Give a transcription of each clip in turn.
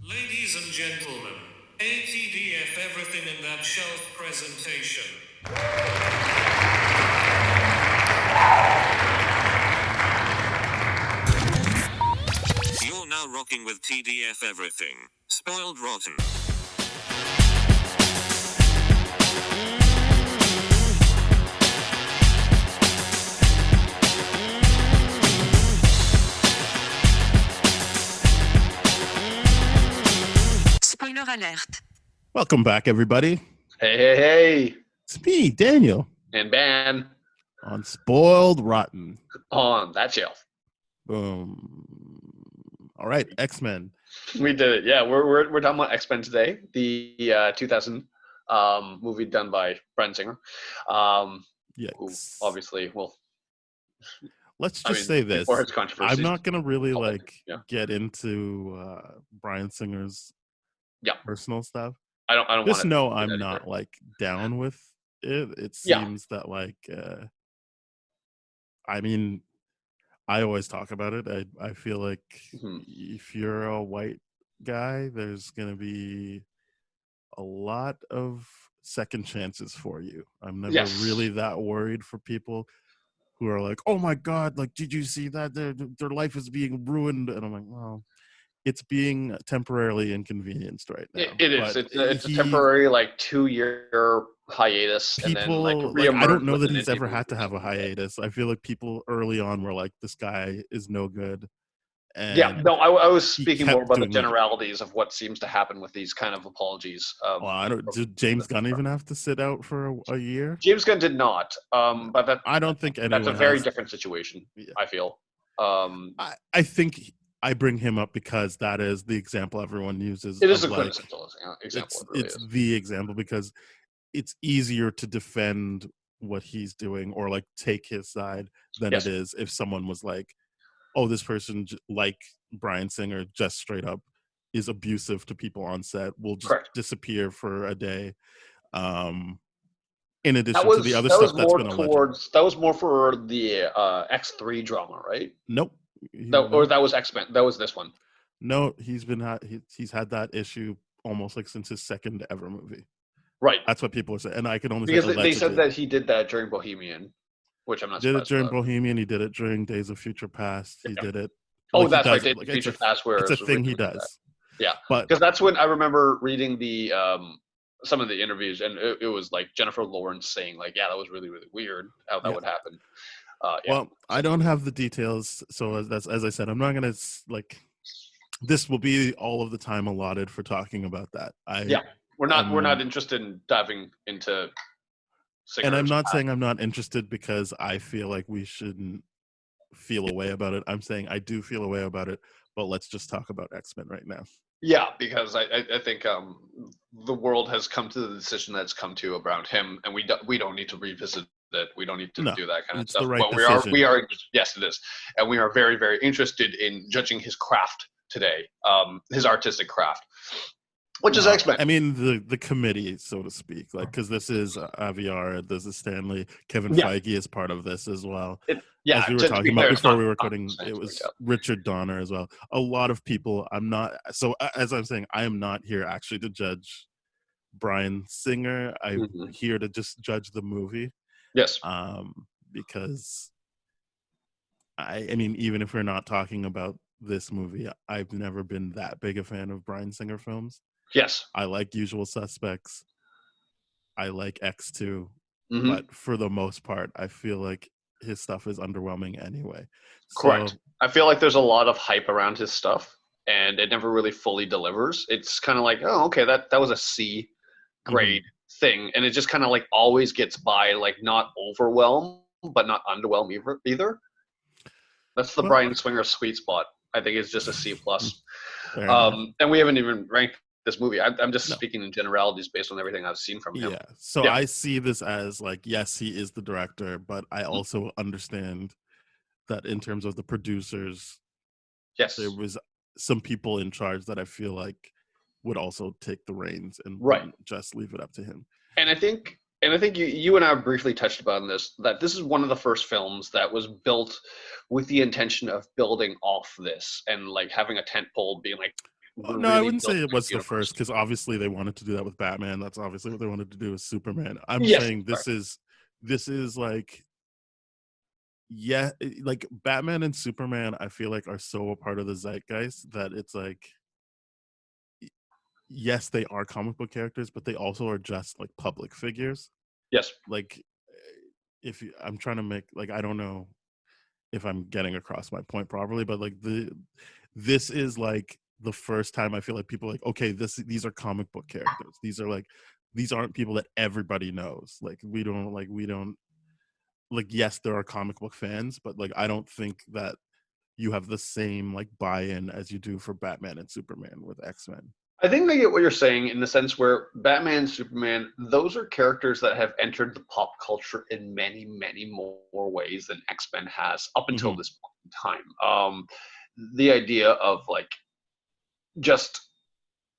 Ladies and gentlemen, ATDF everything in that shelf presentation. You're now rocking with TDF everything. Spoiled Rotten. Spoiler alert. Welcome back, everybody. Hey. It's me, Daniel, And ban on Spoiled Rotten. on that shelf. Boom. All right, X-Men. We did it. Yeah, we're talking about X-Men today, the 2000 movie done by Bryan Singer. Who Yes. obviously will. Let's just say this. Before his controversy. I'm not going to really Yeah. get into Bryan Singer's personal stuff. I don't Just want to know do I'm that not either. down with it. It Yeah. seems that I mean, I always talk about it. I feel like if you're a white guy, there's going to be a lot of second chances for you. I'm never really that worried for people who are like, oh my God, like, did you see that? Their life is being ruined. And I'm like, well, it's being temporarily inconvenienced right now. It is. It's a temporary 2-year hiatus. People, and then I don't know that he's ever had to have a hiatus. I feel like people early on were like, this guy is no good. And I was speaking more about the generalities of what seems to happen with these kind of apologies. Did James Gunn even have to sit out for a year? James Gunn did not, but I don't think anyone. That's a very different situation. Yeah. I feel. I think I bring him up because that is the example everyone uses. It is a quintessential example. It's the example because it's easier to defend what he's doing or take his side than it is if someone was like, oh, this person, like Bryan Singer, just straight up is abusive to people on set, will just disappear for a day. In addition to the other stuff that's been alleged. That was more for the X3 drama, right? Nope. Or that was X-Men. That was this one. No, he's had that issue almost since his second ever movie. Right. That's what people are saying. And I can only because they said that he did that during Bohemian, which I'm not. Did it during Bohemian? He did it during Days of Future Past. He did it. That's right. Days of Future Past, where it's a thing he does. Yeah, because that's when I remember reading the some of the interviews, and it was Jennifer Lawrence saying that was really, really weird how that would happen. Well, I don't have the details, so as I said, I'm not gonna this will be all of the time allotted for talking about that. We're not interested in diving into. And I'm not saying I'm not interested because I feel like we shouldn't feel a way about it. I'm saying I do feel a way about it, but let's just talk about X-Men right now. Yeah, because I think the world has come to the decision that's come to around him, and we don't need to revisit that. We don't need to do that kind of stuff. But we are yes, it is, and we are very, very interested in judging his craft today, his artistic craft, which is X-Men. I mean the committee, so to speak, because this is Aviar, this is Stanley, Kevin Feige is part of this as well. As we were talking about before we were recording, it was Richard Donner as well. A lot of people. As I'm saying, I am not here actually to judge Bryan Singer. I'm here to just judge the movie. Yes. Because I mean, even if we're not talking about this movie, I've never been that big a fan of Bryan Singer films. Yes. I like Usual Suspects. I like X2. But for the most part, I feel like his stuff is underwhelming anyway. Correct. I feel like there's a lot of hype around his stuff, and it never really fully delivers. It's kind of oh, okay, that was a C grade thing, and it just kind of always gets by, not overwhelm, but not underwhelm either. That's the Bryan Singer sweet spot. I think it's just a C+. And we haven't even ranked this movie. I'm just speaking in generalities based on everything I've seen from him. Yeah. So I see this as yes, he is the director, but I also understand that in terms of the producers, there was some people in charge that I feel would also take the reins and just leave it up to him. And I think you and I briefly touched upon this, that this is one of the first films that was built with the intention of building off this and having a tent pole being No, I really wouldn't built say a it good was the universe. first because obviously they wanted to do that with Batman. That's obviously what they wanted to do with Superman. I'm Yes, saying correct. this is like like Batman and Superman. I feel like are so a part of the zeitgeist that it's like yes, they are comic book characters, but they also are just like public figures. Yes. Like if you, I'm trying to make like I don't know if I'm getting across my point properly, but like this is like the first time I feel like people are like, okay, these are comic book characters. These are like these aren't people that everybody knows. Like we don't like yes, there are comic book fans, but like I don't think that you have the same like buy-in as you do for Batman and Superman with X-Men. I think I get what you're saying in the sense where Batman, Superman, those are characters that have entered the pop culture in many, many more ways than X-Men has up until Mm-hmm. this point in time. The idea of like just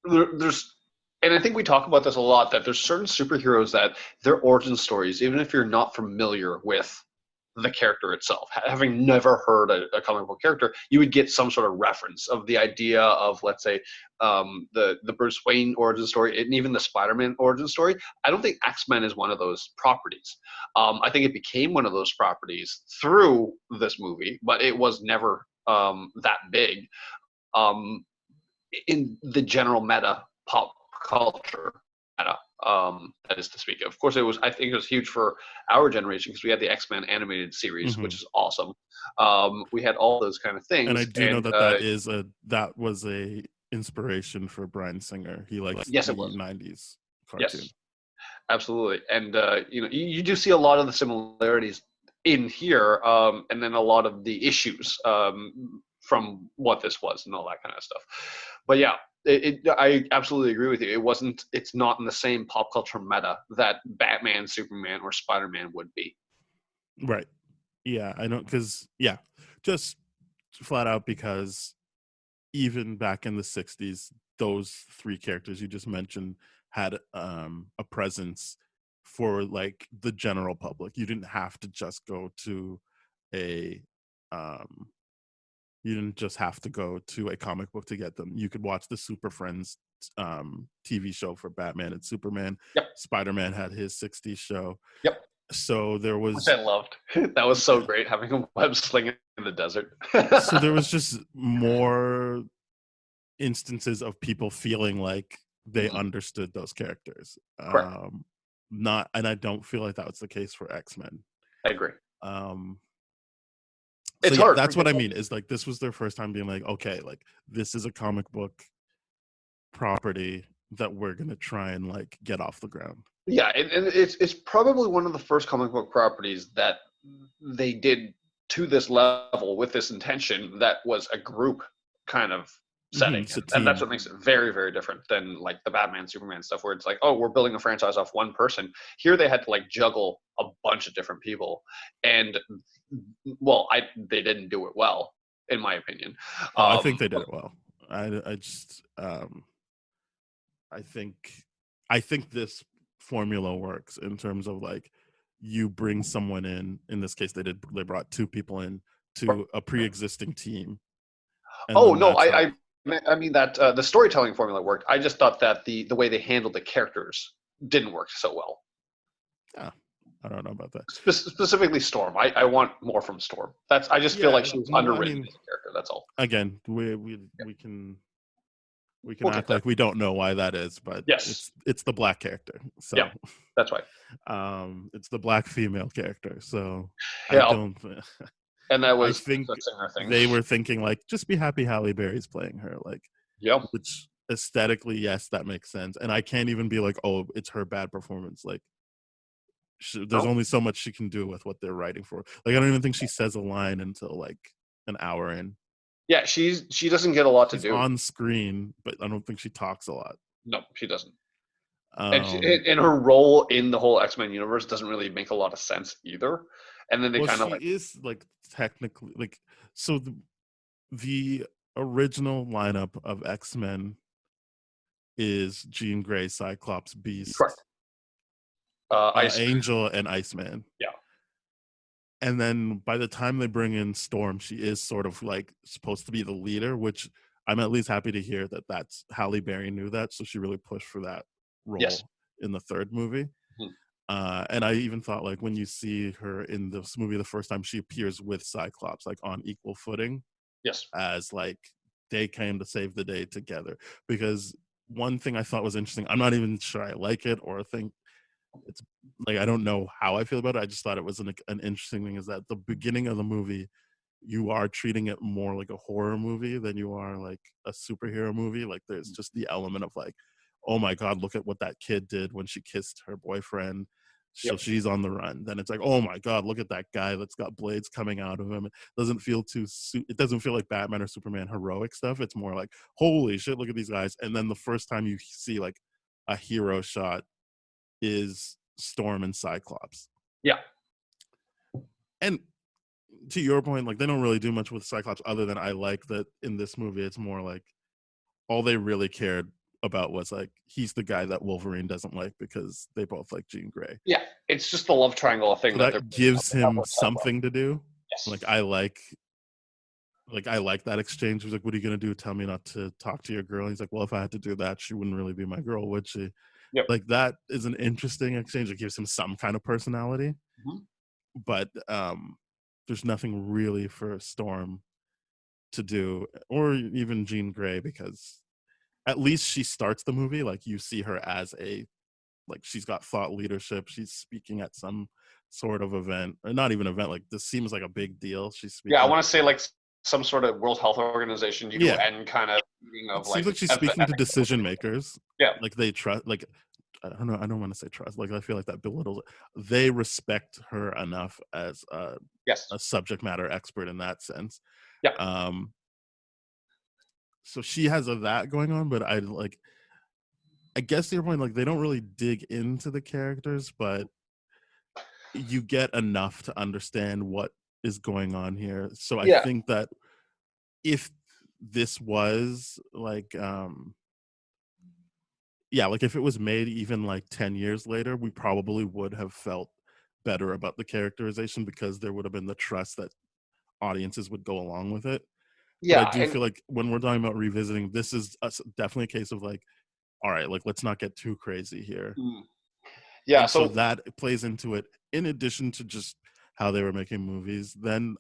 there's and I think we talk about this a lot that there's certain superheroes that their origin stories, even if you're not familiar with the character itself, having never heard a comic book character, you would get some sort of reference of the idea of, let's say, the Bruce Wayne origin story, and even the Spider-Man origin story. I don't think X-Men is one of those properties. I think it became one of those properties through this movie, but it was never that big. Um, in the general meta pop culture meta, that is to speak of. Of course, it was. I think it was huge for our generation because we had the X-Men animated series, Mm-hmm. which is awesome. We had all those kind of And I things, do know and that that was a inspiration for Bryan Singer. He likes yes, the it was. 90s cartoon. Yes, absolutely. And you do see a lot of the similarities in here, and then a lot of the issues from what this was and all that kind of stuff. But yeah, I absolutely agree with you. It wasn't. It's not in the same pop culture meta that Batman, Superman, or Spider-Man would be. Right. Yeah, I know because yeah, just flat out because even back in the 60s, those three characters you just mentioned had a presence for like the general public. You didn't have to just go to a um you didn't just have to go to a comic book to get them. You could watch the Super Friends TV show for Batman and Superman. Yep. Spider-Man had his 60s show. Yep. So there Which was I loved. That was so great having a web sling in the desert. so there was just more instances of people feeling like they understood those characters. Correct. Not, and I don't feel like that was the case for X-Men. I agree. So It's yeah, hard. that's what I mean. Is like this was their first time being like, okay, like this is a comic book property that we're gonna try and like get off the ground. Yeah, and it's probably one of the first comic book properties that they did to this level with this intention that was a group kind of setting. It's a And that's team. what makes it very, very different than like the Batman, Superman stuff where it's like, oh, we're building a franchise off one person. Here they had to like juggle a bunch of different people. And well, they didn't do it well, in my opinion. I think they did it well. I just I think this formula works in terms of like you bring someone in this case they brought two people in to a pre-existing team. Oh no, I mean that the storytelling formula worked. I just thought that the way they handled the characters didn't work so well. Yeah, I don't know about that. Specifically Storm. I want more from Storm. I just feel like she was underwritten as a character. That's all. Again, we can We'll act like we don't know why that is, but yes, it's the black character. So yeah, that's right. It's the black female character. So yeah, I don't. And that was I think they were thinking like, just be happy Halle Berry's playing her, like, yep. Which aesthetically, yes, that makes sense. And I can't even be like, oh, it's her bad performance. Like, there's only so much she can do with what they're writing for. Like, I don't even think she says a line until like an hour in. Yeah, she doesn't get a lot to do on screen, but I don't think she talks a lot. No, she doesn't. And her role in the whole X-Men universe doesn't really make a lot of sense either. And then they kind of is like technically like so the original lineup of X-Men is Jean Grey, Cyclops, Beast, correct. Angel, and Iceman. Yeah. And then by the time they bring in Storm, she is sort of like supposed to be the leader, which I'm at least happy to hear that that's Halle Berry knew that, so she really pushed for that role Yes. in the third movie. Mhm. And I even thought, like, when you see her in this movie the first time, she appears with Cyclops, like, on equal footing, Yes. as like they came to save the day together. Because one thing I thought was interesting, I'm not even sure I like it or think it's like, I don't know how I feel about it. I just thought it was an interesting thing, is that the beginning of the movie, you are treating it more like a horror movie than you are like a superhero movie. Like, there's just the element of like, oh my God, look at what that kid did when she kissed her boyfriend. So Yep. she's on the run. Then it's like, oh my God, look at that guy that's got blades coming out of him. It doesn't feel it doesn't feel like Batman or Superman heroic stuff. It's more like, holy shit, look at these guys. And then the first time you see like a hero shot is Storm and Cyclops. Yeah. And to your point, like, they don't really do much with Cyclops other than, I like that in this movie it's more like all they really cared about was like, he's the guy that Wolverine doesn't like because they both like Jean Grey. Yeah. It's just the love triangle thing So that that gives him something to do. Yes. Like, I like that exchange. He's like, what are you gonna do? Tell me not to talk to your girl? And he's like, well, if I had to do that, she wouldn't really be my girl, would she? Yep. Like, that is an interesting exchange. It gives him some kind of personality. Mhm. But there's nothing really for Storm to do, or even Jean Grey, because at least she starts the movie like you see her as like, she's got thought leadership. She's speaking at some sort of event, or not even event. Like, this seems like a big deal. She's speaking. Yeah, I want to say like some sort of World Health Organization UN kind of meeting of it seems like she's speaking to decision makers. Yeah. Like, they trust. Like, I don't know. I don't want to say trust. Like, I feel like that belittles it. They respect her enough as a subject matter expert in that sense. Yeah. So she has that going on, but I guess to your point, like, they don't really dig into the characters, but you get enough to understand what is going on here. So I think that if this was like, like, if it was made even like 10 years later, we probably would have felt better about the characterization, because there would have been the trust that audiences would go along with it. Yeah. But I do feel like when we're talking about revisiting, this is definitely a case of like, all right, like, let's not get too crazy here. Yeah. And so that plays into it, in addition to just how they were making movies then.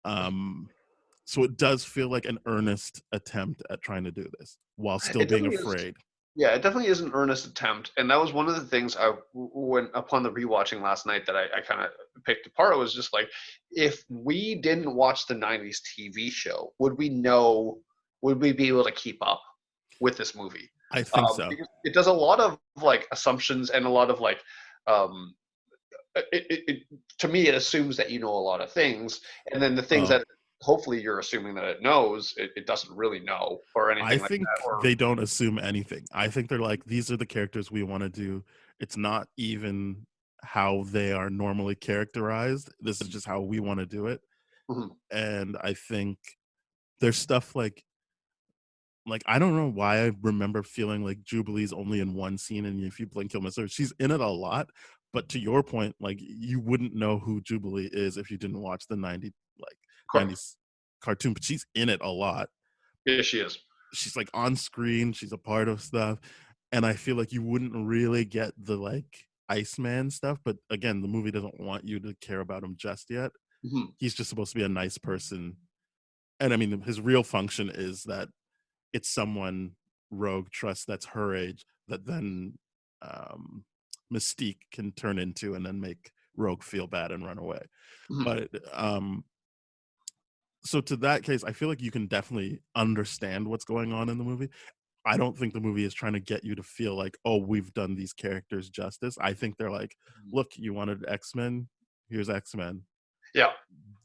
So it does feel like an earnest attempt at trying to do this while still being afraid. Yeah, it definitely is an earnest attempt, and that was one of the things when upon the rewatching last night that I kind of picked apart. Was just like, if we didn't watch the '90s TV show, would we be able to keep up with this movie? I think so. Because it does a lot of like assumptions and a lot of like, to me, it assumes that you know a lot of things, and then the things that hopefully you're assuming that it knows, it doesn't really know or anything like that. I think they don't assume anything. I think they're like, these are the characters we want to do. It's not even how they are normally characterized. This is just how we want to do it. Mm-hmm. And I think there's stuff like I don't know why I remember feeling like Jubilee's only in one scene, and if you blink, you'll miss her. She's in it a lot. But to your point, like, you wouldn't know who Jubilee is if you didn't watch the 90s cartoon, but she's in it a lot. Yeah, she is. She's like on screen, she's a part of stuff, and I feel like you wouldn't really get the like Iceman stuff. But again, the movie doesn't want you to care about him just yet. Mm-hmm. He's just supposed to be a nice person, and I mean, his real function is that it's someone Rogue trusts that's her age, that then Mystique can turn into and then make Rogue feel bad and run away. Mm-hmm. But so to that case, I feel like you can definitely understand what's going on in the movie. I don't think the movie is trying to get you to feel like, oh, we've done these characters justice. I think they're like, look, you wanted X-Men, here's X-Men. Yeah.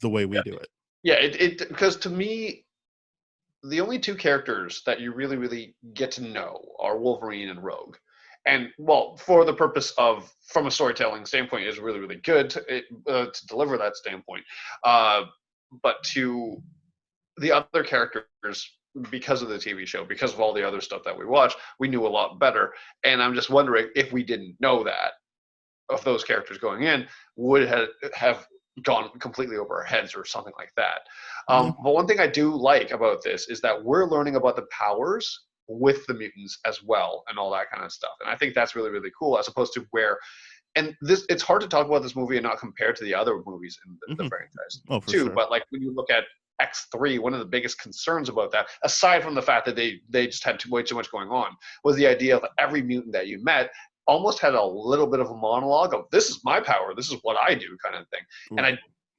The way we do it. Yeah, it because to me, the only two characters that you really, really get to know are Wolverine and Rogue. And, well, for the purpose of, from a storytelling standpoint, is really, really good to deliver that standpoint. But to the other characters, because of the TV show, because of all the other stuff that we watch, we knew a lot better. And I'm just wondering, if we didn't know that, of those characters going in, would have gone completely over our heads or something like that. Yeah. But one thing I do like about this is that we're learning about the powers with the mutants as well and all that kind of stuff. And I think that's really, really cool, as opposed to where, and this, it's hard to talk about this movie and not compare to the other movies in the franchise Oh, for too. sure. But like when you look at X3, one of the biggest concerns about that, aside from the fact that they just had way too much going on, was the idea of every mutant that you met almost had a little bit of a monologue of this is my power, this is what I do kind of thing. And I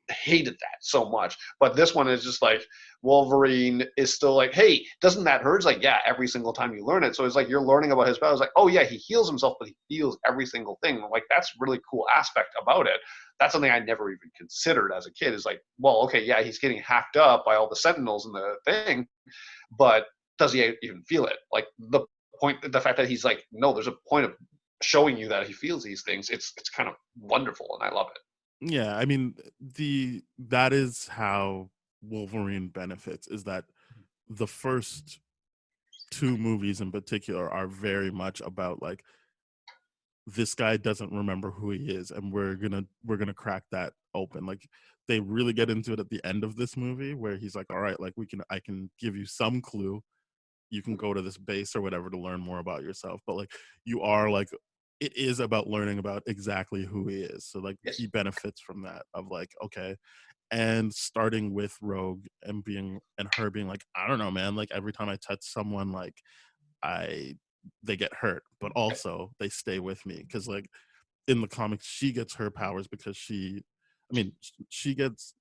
hated that so much. But this one is just like Wolverine is still like, hey, doesn't that hurt? It's like, yeah, every single time you learn it. So it's like you're learning about his powers. Like, oh yeah, he heals himself, but he feels every single thing. Like that's a really cool aspect about it. That's something I never even considered as a kid. Is like, well, okay, yeah, he's getting hacked up by all the Sentinels and the thing, but does he even feel it? Like the fact that he's like, no, there's a point of showing you that he feels these things. It's kind of wonderful, and I love it. Yeah, I mean, that is how Wolverine benefits, is that the first two movies in particular are very much about like, this guy doesn't remember who he is, and we're gonna crack that open. Like they really get into it at the end of this movie where he's like, all right, like I can give you some clue, you can go to this base or whatever to learn more about yourself, but like you are like, it is about learning about exactly who he is. So like Yes. he benefits from that, of like, okay. And starting with Rogue and her being like, I don't know, man, like every time I touch someone, like they get hurt, but also they stay with me. Because like in the comics, she gets her powers because she gets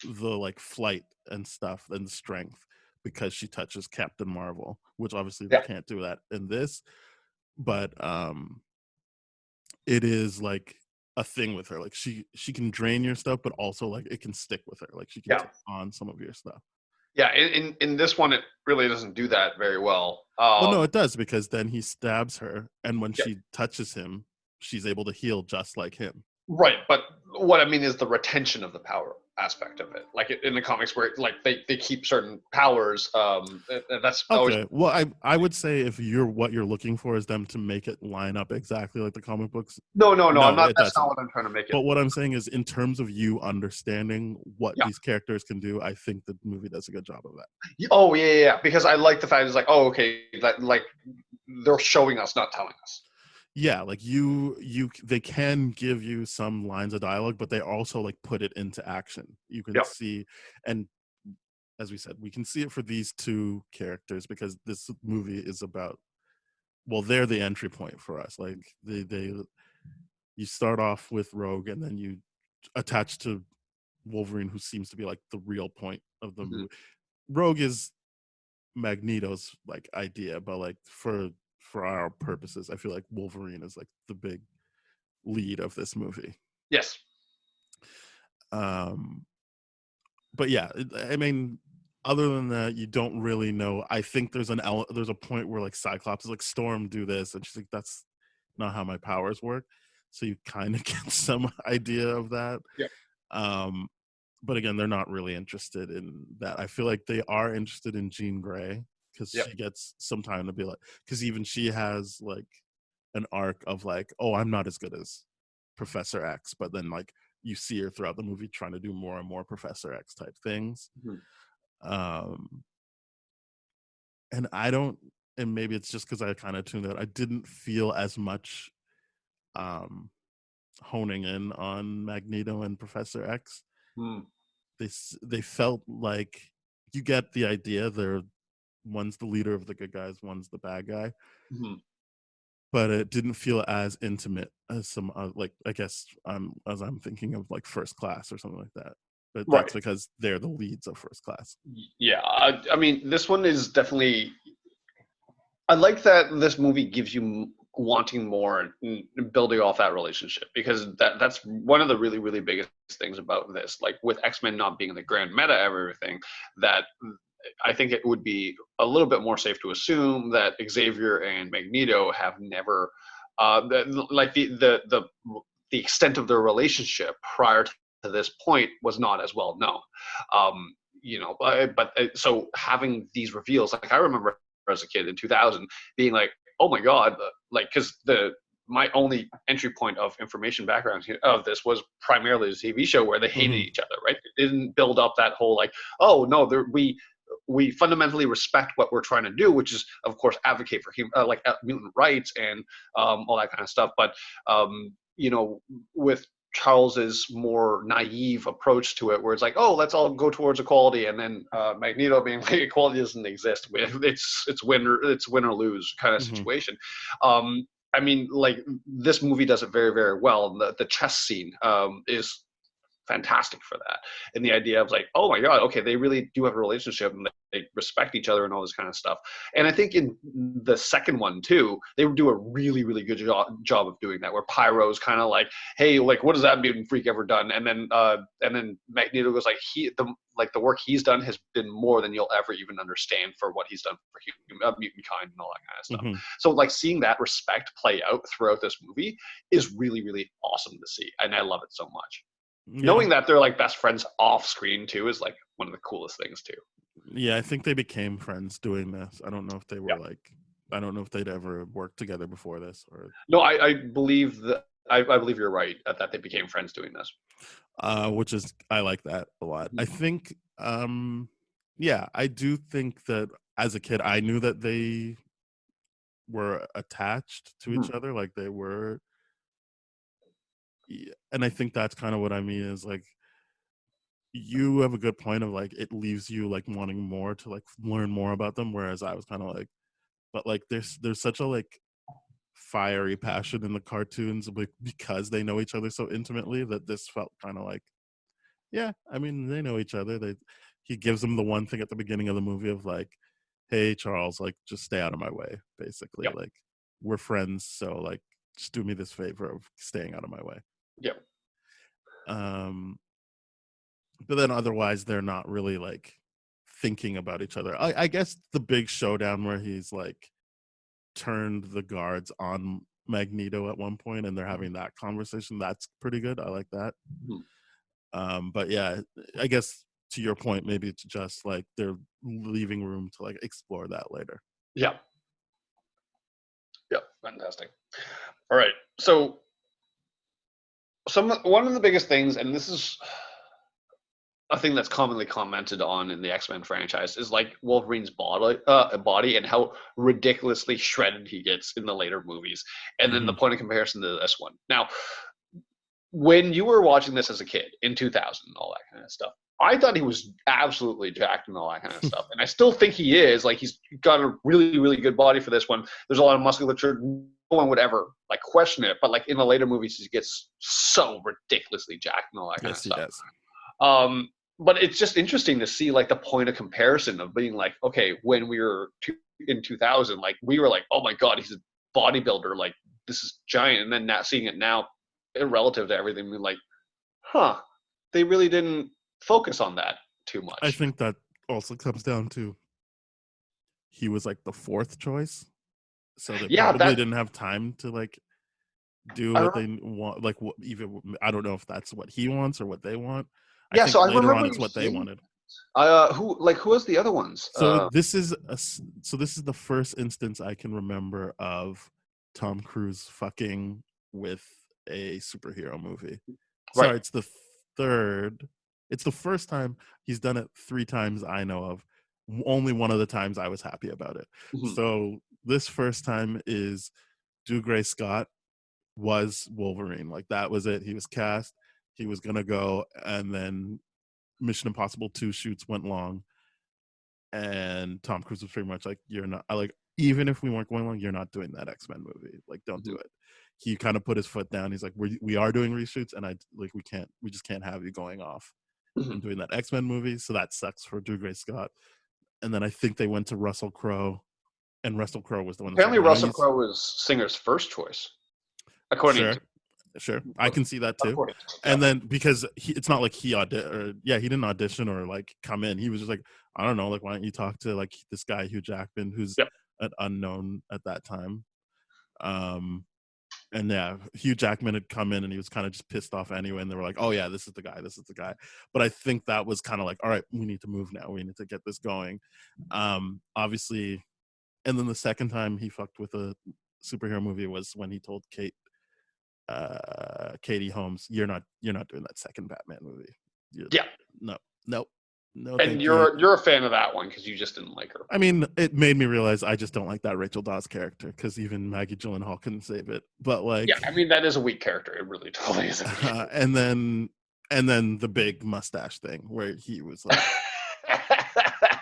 the like flight and stuff and strength because she touches Captain Marvel, which obviously they can't do that in this. But it is like a thing with her. Like she can drain your stuff, but also like it can stick with her. Like she can take on some of your stuff. Yeah, in this one, it really doesn't do that very well. Well, no, it does, because then he stabs her, and when she touches him, she's able to heal just like him. Right, but what I mean is the retention of the power aspect of it. Like in the comics, where like they keep certain powers. That's okay. Always... Well, I would say if what you're looking for is them to make it line up exactly like the comic books. No, I'm not. That's not what I'm trying to make it. But what I'm saying is, in terms of you understanding what these characters can do, I think the movie does a good job of that. Oh yeah. Because I like the fact it's like, oh okay, that like they're showing us, not telling us. Yeah, like they can give you some lines of dialogue, but they also like put it into action. You can see, and as we said, we can see it for these two characters because this movie is about, well, they're the entry point for us. Like you start off with Rogue, and then you attach to Wolverine, who seems to be like the real point of the movie. Rogue is Magneto's like idea, but like for our purposes, I feel like Wolverine is like the big lead of this movie. Yes. But yeah, I mean, other than that, you don't really know. I think there's a point where like Cyclops is like, Storm, do this, and she's like, that's not how my powers work. So you kind of get some idea of that. Yeah. But again, they're not really interested in that. I feel like they are interested in Jean Grey, because she gets some time to be like, because even she has like an arc of like, oh, I'm not as good as Professor X, but then like you see her throughout the movie trying to do more and more Professor X type things. And and maybe it's just because I kind of tuned out, I didn't feel as much honing in on Magneto and Professor X. They felt like, you get the idea, one's the leader of the good guys, one's the bad guy. But it didn't feel as intimate as some like, I guess as I'm thinking of like First Class or something like that. But that's because they're the leads of First Class. Yeah, I mean, this one is definitely, I like that this movie gives you wanting more and building off that relationship, because that's one of the really, really biggest things about this. Like with X-Men not being the grand meta of everything, that I think it would be a little bit more safe to assume that Xavier and Magneto have never, the extent of their relationship prior to this point was not as well known. So having these reveals, like I remember as a kid in 2000 being like, oh my God, like, because my only entry point of information background of this was primarily the TV show where they hated each other, right? It didn't build up that whole like, oh no, we fundamentally respect what we're trying to do, which is of course advocate for mutant rights and all that kind of stuff. But with Charles's more naive approach to it, where it's like, oh, let's all go towards equality, and then Magneto being like, equality doesn't exist. It's win or lose kind of situation. I mean, like this movie does it very, very well. The chess scene is fantastic for that, and the idea of like, oh my god, okay, they really do have a relationship and they respect each other and all this kind of stuff. And I think in the second one too, they do a really, really good job of doing that, where Pyro's kind of like, hey, like what has that mutant freak ever done? And then Magneto goes like, the work he's done has been more than you'll ever even understand for what he's done for mutant kind and all that kind of stuff. So like seeing that respect play out throughout this movie is really, really awesome to see, and I love it so much. Knowing that they're like best friends off screen too is like one of the coolest things too. Yeah, I think they became friends doing this. I don't know if they were I don't know if they'd ever worked together before this or. No, I believe that. I believe you're right that they became friends doing this. Which is, I like that a lot. I think, I do think that as a kid, I knew that they were attached to each other, like they were. And I think that's kind of what I mean is like, you have a good point of like, it leaves you like wanting more to like learn more about them. Whereas I was kind of like, but like there's such a like fiery passion in the cartoons because they know each other so intimately that this felt kind of like, yeah, I mean, they know each other. He gives them the one thing at the beginning of the movie of like, hey, Charles, like just stay out of my way, basically. Like we're friends, so like just do me this favor of staying out of my way. But then otherwise they're not really like thinking about each other. I guess the big showdown where he's like turned the guards on Magneto at one point and they're having that conversation, that's pretty good. I like that. But yeah, I guess to your point, maybe it's just like they're leaving room to like explore that later. Yeah, fantastic. All right, so one of the biggest things, and this is a thing that's commonly commented on in the X-Men franchise, is like Wolverine's body and how ridiculously shredded he gets in the later movies, and then the point of comparison to this one. Now, when you were watching this as a kid in 2000 and all that kind of stuff, I thought he was absolutely jacked and all that kind of stuff, and I still think he is. Like he's got a really, really good body for this one. There's a lot of musculature. No one would ever like question it, but like in the later movies, he gets so ridiculously jacked and all that kind of stuff. Yes, he does. But it's just interesting to see like the point of comparison of being like, okay, when we were in 2000, like we were like, oh my god, he's a bodybuilder, like this is giant, and then not seeing it now, relative to everything, we're like, they really didn't focus on that too much. I think that also comes down to he was like the fourth choice, so they probably didn't have time to like do what they want. Like even I don't know if that's what he wants or what they want. I think later on it's what they wanted. Who was the other ones? So this is the first instance I can remember of Tom Cruise fucking with a superhero movie. Right. Sorry, it's the third. It's the first time he's done it 3 times I know of. Only one of the times I was happy about it. So this first time is Dougray Scott was Wolverine. Like that was it. He was cast. He was gonna go, and then Mission Impossible 2 shoots went long, and Tom Cruise was pretty much like, "You're not like, even if we weren't going long, you're not doing that X-Men movie. Like, don't do it." He kind of put his foot down. He's like, "We are doing reshoots, and we just can't have you going off and doing that X-Men movie." So that sucks for Dougray Scott. And then I think they went to Russell Crowe, and Russell Crowe was the one. Apparently, Russell Crowe was Singer's first choice, according to. Sure, I can see that too. And then because it's not like he didn't audition or like come in. He was just like, I don't know, like why don't you talk to like this guy Hugh Jackman, who's an unknown at that time. And yeah, Hugh Jackman had come in and he was kind of just pissed off anyway. And they were like, oh yeah, this is the guy. But I think that was kind of like, all right, we need to move now. We need to get this going. Obviously. And then the second time he fucked with a superhero movie was when he told Kate Katie Holmes, you're not doing that second Batman movie. Yeah. No, And thank you. you're a fan of that one because you just didn't like her. I mean, it made me realize I just don't like that Rachel Dawes character because even Maggie Gyllenhaal couldn't save it. But like, Yeah, I mean that is a weak character. It really totally is. And then the big mustache thing where he was like,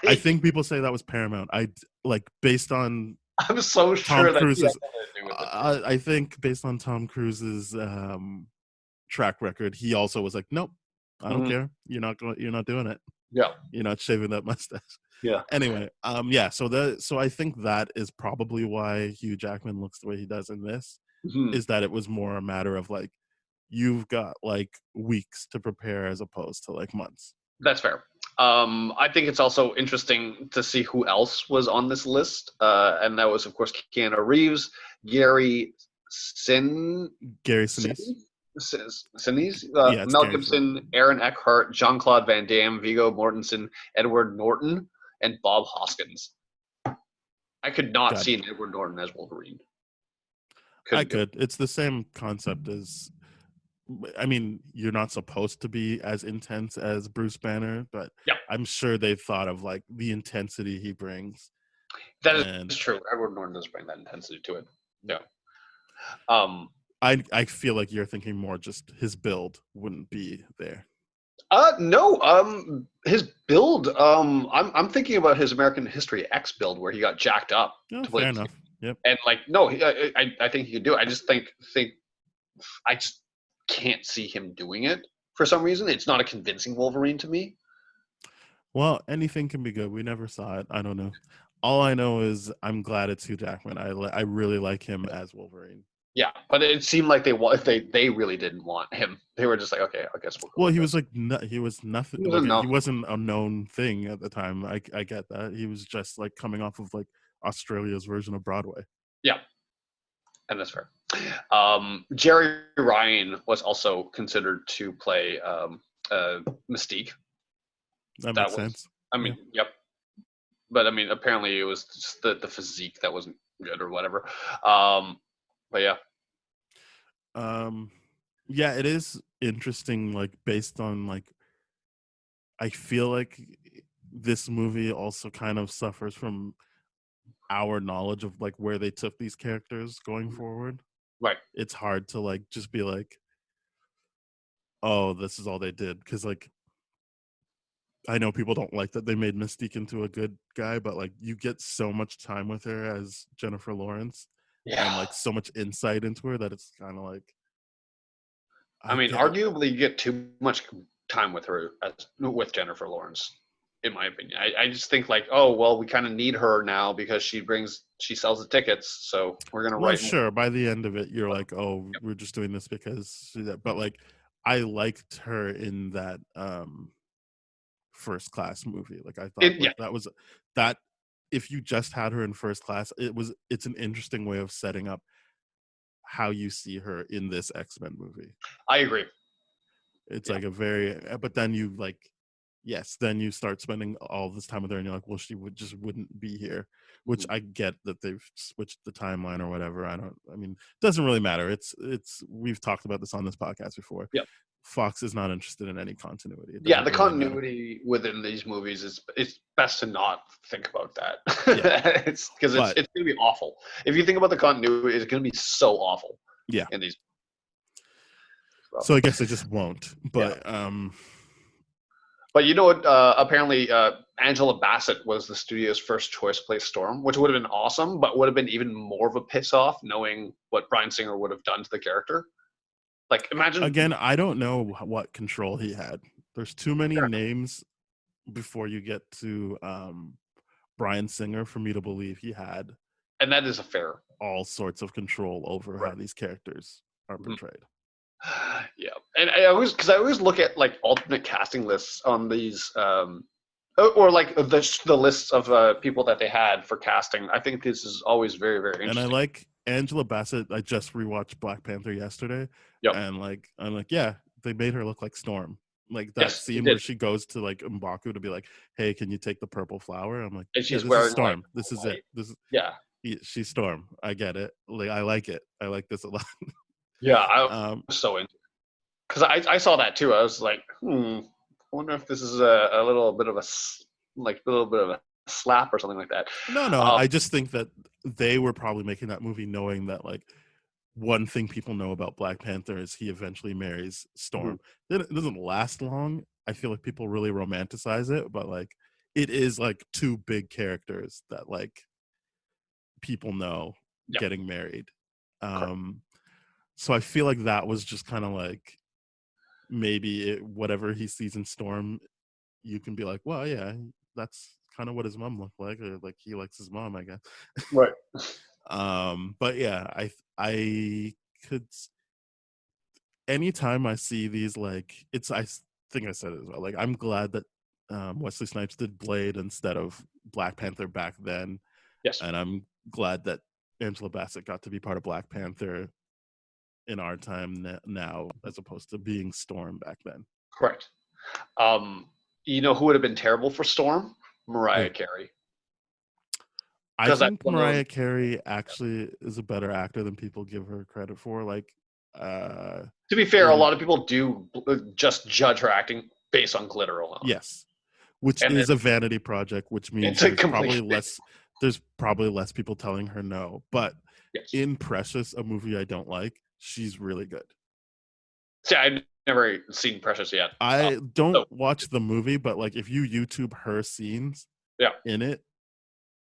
I think people say that was Paramount. Based on I'm so Tom sure that Cruise's, he had nothing to do with it. I think based on Tom Cruise's track record, he also was like, nope, I don't care. You're not doing it. Yeah. You're not shaving that mustache. Yeah. Anyway, so I think that is probably why Hugh Jackman looks the way he does in this, is that it was more a matter of like, you've got like weeks to prepare as opposed to like months. That's fair. I think it's also interesting to see who else was on this list, and that was, of course, Keanu Reeves, Gary Sinise, Mel Gibson, Aaron Eckhart, Jean-Claude Van Damme, Viggo Mortensen, Edward Norton, and Bob Hoskins. I could not see an Edward Norton as Wolverine. I could. It's the same concept as, I mean, you're not supposed to be as intense as Bruce Banner, but I'm sure they thought of like the intensity he brings. That is true. Edward Norton does bring that intensity to it. Yeah. I feel like you're thinking more just his build wouldn't be there. No. His build. I'm thinking about his American History X build where he got jacked up. Fair enough. Yep. And like, no, I think he could do it. I just think I just can't see him doing it for some reason. It's not a convincing Wolverine to me. Well, anything can be good. We never saw it. I don't know. All I know is I'm glad it's Hugh Jackman. I really like him as Wolverine. Yeah, but it seemed like they really didn't want him. They were just like, okay, I guess we'll go. Well, he was like he was nothing. He wasn't a known thing at the time. I get that. He was just like coming off of like Australia's version of Broadway. Yeah, and that's fair. Jerry Ryan was also considered to play Mystique. That makes sense. I mean, yep. But I mean, apparently it was just the physique that wasn't good or whatever. But yeah. Yeah, it is interesting, like based on like, I feel like this movie also kind of suffers from our knowledge of like where they took these characters going forward. Right. It's hard to like just be like, oh, this is all they did, because like I know people don't like that they made Mystique into a good guy, but like you get so much time with her as Jennifer Lawrence. Yeah. And like so much insight into her that it's kind of like, I mean, arguably you get too much time with her with Jennifer Lawrence, in my opinion. I just think like, oh well, we kind of need her now because she sells the tickets, so we're gonna write. Sure. More. By the end of it, you're like, oh, we're just doing this because, but like, I liked her in that First Class movie. Like I thought that was that. If you just had her in First Class, it's an interesting way of setting up how you see her in this X-Men movie. I agree. It's like a very, but then you like, yes, then you start spending all this time with her and you're like, well, she wouldn't be here, which I get that they've switched the timeline or whatever. I mean, it doesn't really matter. We've talked about this on this podcast before. Yeah. Fox is not interested in any continuity. Yeah, the continuity within these movies it's best to not think about that. Yeah. it's because it's going to be awful. If you think about the continuity, it's going to be so awful. Yeah. In these. So I guess they just won't. But But you know what? Apparently, Angela Bassett was the studio's first choice to play Storm, which would have been awesome, but would have been even more of a piss off knowing what Bryan Singer would have done to the character. Like, imagine again. I don't know what control he had. There's too many names before you get to Bryan Singer for me to believe he had. And that is a fair. All sorts of control over how these characters are portrayed. Yeah, and I always look at like alternate casting lists on these, or like the lists of people that they had for casting. I think this is always very, very interesting. And I like Angela Bassett. I just rewatched Black Panther yesterday, and like I'm like, yeah, they made her look like Storm. Like that scene where she goes to like M'Baku to be like, "Hey, can you take the purple flower?" I'm like, and she's wearing Storm. Like, this is it. This is yeah. She's Storm. I get it. Like I like it. I like this a lot. Yeah, I Um, was so into it. Because I saw that too. I was like, I wonder if this is a little bit of a slap or something like that. no, Um, I just think that they were probably making that movie knowing that like one thing people know about Black Panther is he eventually marries Storm. Then it doesn't last long. I feel like people really romanticize it, but like it is like two big characters that like people know yeah, getting married. correct. So I feel like that was just kind of like maybe whatever he sees in Storm, you can be like, well, yeah, that's kind of what his mom looked like, or like he likes his mom, I guess. Right. But yeah, I could anytime I see these like think I said it as well. Like I'm glad that Wesley Snipes did Blade instead of Black Panther back then, Yes. and I'm glad that Angela Bassett got to be part of Black Panther in our time now, as opposed to being Storm back then. Correct. You know who would have been terrible for Storm? Mariah Who? Carey. I 'Cause that's think one of those. Mariah Carey actually is a better actor than people give her credit for. Like, To be fair, a in lot of people do just judge her acting based on glitter alone. yes, which And is a vanity project, which means it's a complete. there's probably less people telling her no. But Yes. in Precious, a movie I don't like, she's really good. See, I've never seen Precious yet. I don't so- watch the movie, but like if you YouTube her scenes Yeah. in it,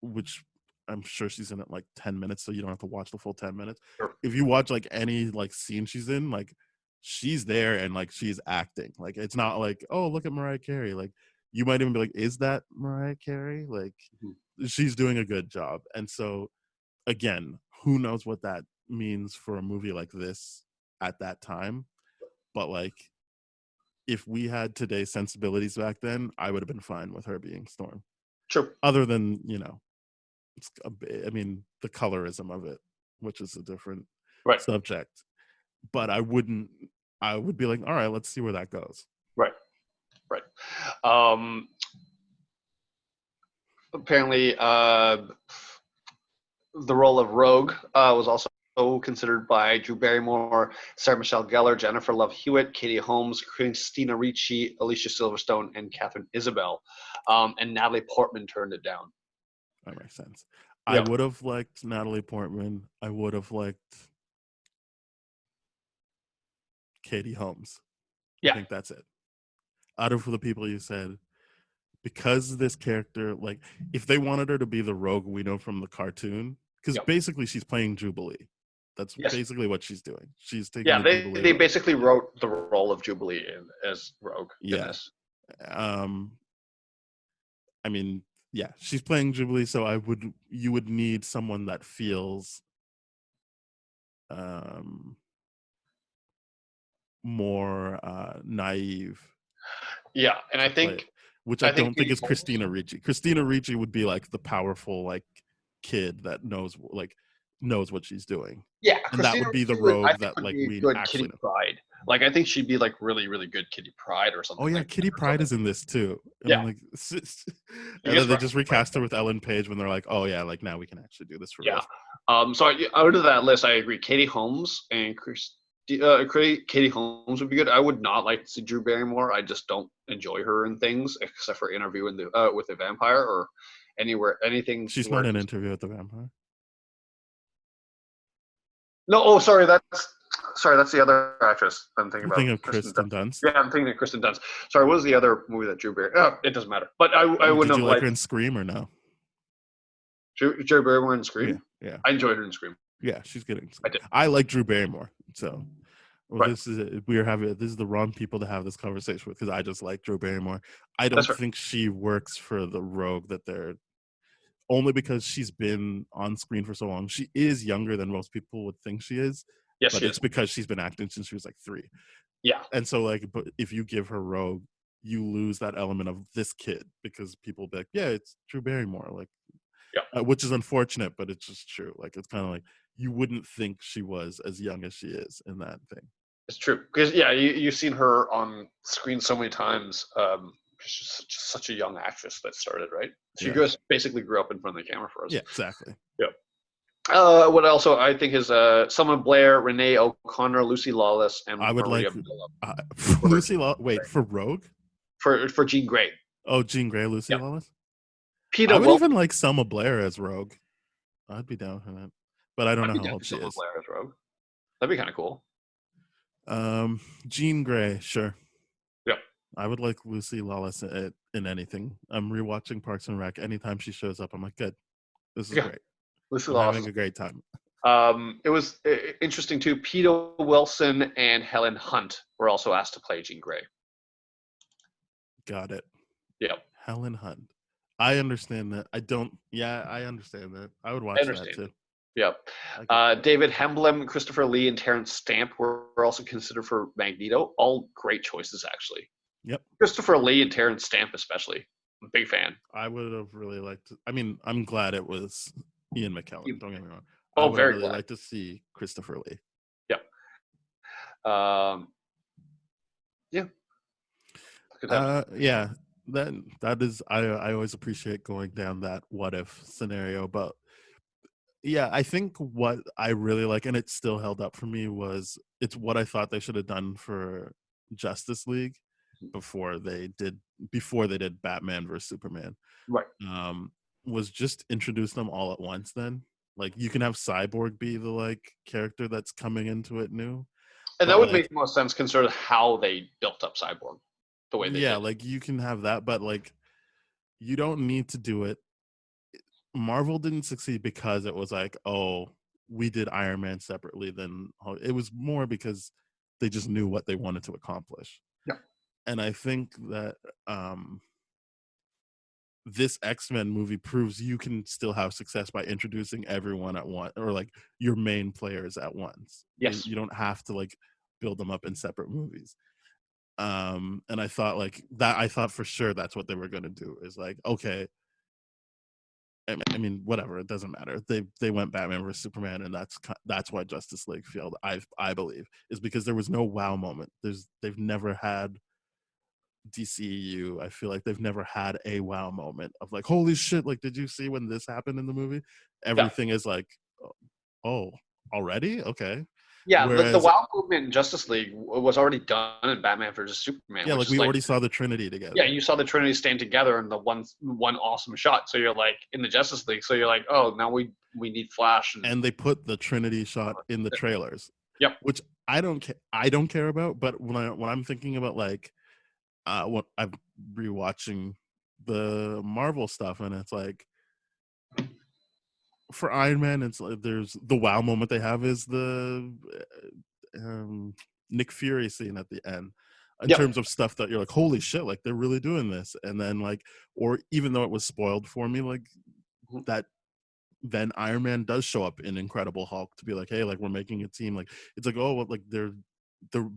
which I'm sure she's in it like 10 minutes, so you don't have to watch the full 10 minutes. Sure. If you watch like any like scene she's in, like she's there and like she's acting. Like it's not like, oh, look at Mariah Carey. Like you might even be like, is that Mariah Carey? Like she's doing a good job. And so again, who knows what that means for a movie like this at that time. But like if we had today's sensibilities back then, I would have been fine with her being Storm. True. Other than, I mean, the colorism of it, which is a different Right. subject. But I would be like, all right, let's see where that goes. Right. Apparently, the role of Rogue was also considered by Drew Barrymore, Sarah Michelle Gellar, Jennifer Love Hewitt, Katie Holmes, Christina Ricci, Alicia Silverstone, and Catherine Isabel. And Natalie Portman turned it down. That makes sense. Yeah. I would have liked Natalie Portman. I would have liked Katie Holmes. Yeah. I think that's it. Out of the people you said, because this character, like, if they wanted her to be the Rogue we know from the cartoon, because basically she's playing Jubilee. That's basically what she's doing. She's taking. Yeah, the Jubilee they role. basically wrote the role of Jubilee as Rogue. Yes. I mean, yeah, she's playing Jubilee, so you would need someone that feels more naive. Yeah, and I think which I don't think is Christina Ricci. Christina Ricci would be like the powerful like kid that knows what she's doing. Yeah, and that would be the Rogue that like we actually Kitty Pryde. Like I think she'd be like really, really good Kitty Pryde or something. Oh yeah, Kitty Pryde is in this too. And yeah, like, and then they just recast her with Ellen Page when they're like, oh yeah, like now we can actually do this for real. So out of that list, I agree. Katie Holmes and Katie Holmes would be good. I would not like to see Drew Barrymore. I just don't enjoy her in things except for Interview with the Vampire or anything. She's not in Interview with the Vampire. No, sorry, that's the other actress I'm thinking about. Thinking of Kristen Dunst. Yeah, I'm thinking of Kristen Dunst. Sorry, what was the other movie that Drew Barrymore? Oh, it doesn't matter. But I wouldn't have Did you like her in Scream or no? Drew Barrymore in Scream? Yeah. I enjoyed her in Scream. Yeah, she's good. I did. I like Drew Barrymore. So this is the wrong people to have this conversation with because I just like Drew Barrymore. I don't think she works for the Rogue that they're only because she's been on screen for so long. She is younger than most people would think she is. Yes, but it's because she's been acting since she was like 3. Yeah. And so like, but if you give her Rogue, you lose that element of this kid because people be like, yeah, it's Drew Barrymore. Like, which is unfortunate, but it's just true. Like, it's kind of like, you wouldn't think she was as young as she is in that thing. It's true. Because, you've seen her on screen so many times. She's just such a young actress that started, right? She basically grew up in front of the camera for us. Yeah, exactly. Yeah. What also I think is Selma Blair, Renee O'Connor, Lucy Lawless, and I would Maria like Bello Lucy Law. Wait, for Rogue? for Jean Grey. Oh, Jean Grey, Lucy Yep. Lawless. Peter I would Wilson. even like Selma Blair as Rogue. I'd be down for that, but I don't know how old she is. Blair as Rogue. That'd be kind of cool. Jean Grey, sure. Yep. I would like Lucy Lawless in anything. I'm rewatching Parks and Rec. Anytime she shows up, I'm like, good. This is great. Lucy I'm Lawless. having a great time. It was interesting too. Peter Wilson and Helen Hunt were also asked to play Jean Grey. Got it. Yep. Helen Hunt. I understand that. I don't. Yeah, I understand that. I would watch that too. Yep. David Hemblem, Christopher Lee, and Terrence Stamp were also considered for Magneto. All great choices, actually. Yep. Christopher Lee and Terrence Stamp, especially. I'm a big fan. I would have really liked to. I mean, I'm glad it was Ian McKellen. Don't get me wrong. Oh, I would very really glad. like to see Christopher Lee. Yep. Yeah. Look at that. Yeah. That is. I always appreciate going down that what if scenario, but yeah, I think what I really like, and it still held up for me, was it's what I thought they should have done for Justice League before they did Batman versus Superman. Right. Was just introduce them all at once. Then, like, you can have Cyborg be the like character that's coming into it new, and that would make the most sense considering how they built up Cyborg, the way they did. Like you can have that, but like you don't need to do it. Marvel didn't succeed because it was like, oh, we did Iron Man separately. Then it was more because they just knew what they wanted to accomplish. Yeah. And I think that this X-Men movie proves you can still have success by introducing everyone at once, or like your main players at once. Yes. You don't have to like build them up in separate movies. And I thought for sure that's what they were going to do, is like, okay, I mean, whatever, it doesn't matter. They went Batman versus Superman, and that's why Justice League failed. I believe is because there was no wow moment. They've never had DCEU. I feel like they've never had a wow moment of like, holy shit! Like, did you see when this happened in the movie? Everything is like, oh, already? Okay. Yeah, the wow movement in Justice League was already done in Batman vs Superman. Yeah, like we already saw the Trinity together. Yeah, you saw the Trinity stand together in the one awesome shot. So you're like in the Justice League. So you're like, oh, now we need Flash. And they put the Trinity shot in the trailers. Yep. Which I don't care about. But when I'm thinking about like, what I'm rewatching the Marvel stuff, and it's like, for Iron Man, it's like there's the wow moment they have is the Nick Fury scene at the end, in terms of stuff that you're like, holy shit, like they're really doing this. And then like, or even though it was spoiled for me, like that, then Iron Man does show up in Incredible Hulk to be like, hey, like we're making a team. Like it's like, oh, well, like they're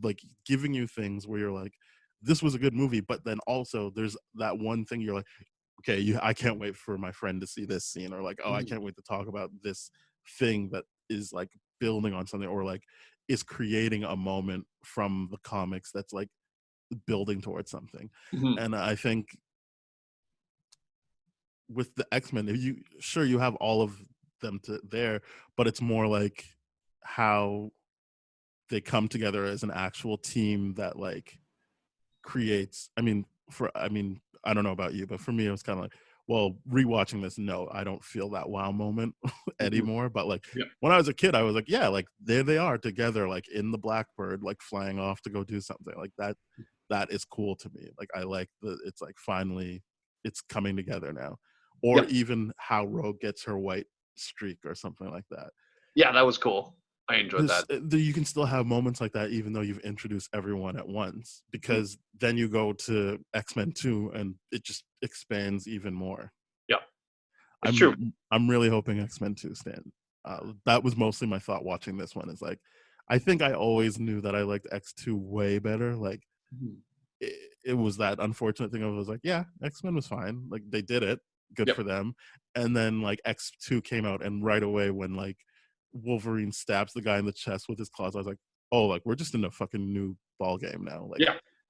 like giving you things where you're like, this was a good movie, but then also there's that one thing you're like, okay, I can't wait for my friend to see this scene, or like, oh, I can't wait to talk about this thing that is like building on something, or like is creating a moment from the comics that's like building towards something. And I think with the X-Men, you have all of them there, but it's more like how they come together as an actual team that like creates. I don't know about you, but for me, it was kind of like, well, rewatching this, no, I don't feel that wow moment anymore. But like when I was a kid, I was like, yeah, like there they are together, like in the Blackbird, like flying off to go do something like that. That is cool to me. Like I like it's like finally it's coming together now, or even how Rogue gets her white streak or something like that. Yeah, that was cool. I enjoyed that. You can still have moments like that even though you've introduced everyone at once, because then you go to X-Men 2 and it just expands even more. Yeah, it's true. I'm really hoping X-Men 2 stand. That was mostly my thought watching this one, is like, I think I always knew that I liked X2 way better. Like it was that unfortunate thing. I was like, yeah, X-Men was fine. Like they did it. Good for them. And then like X2 came out, and right away when like Wolverine stabs the guy in the chest with his claws, I was like, oh, like we're just in a fucking new ball game now. Like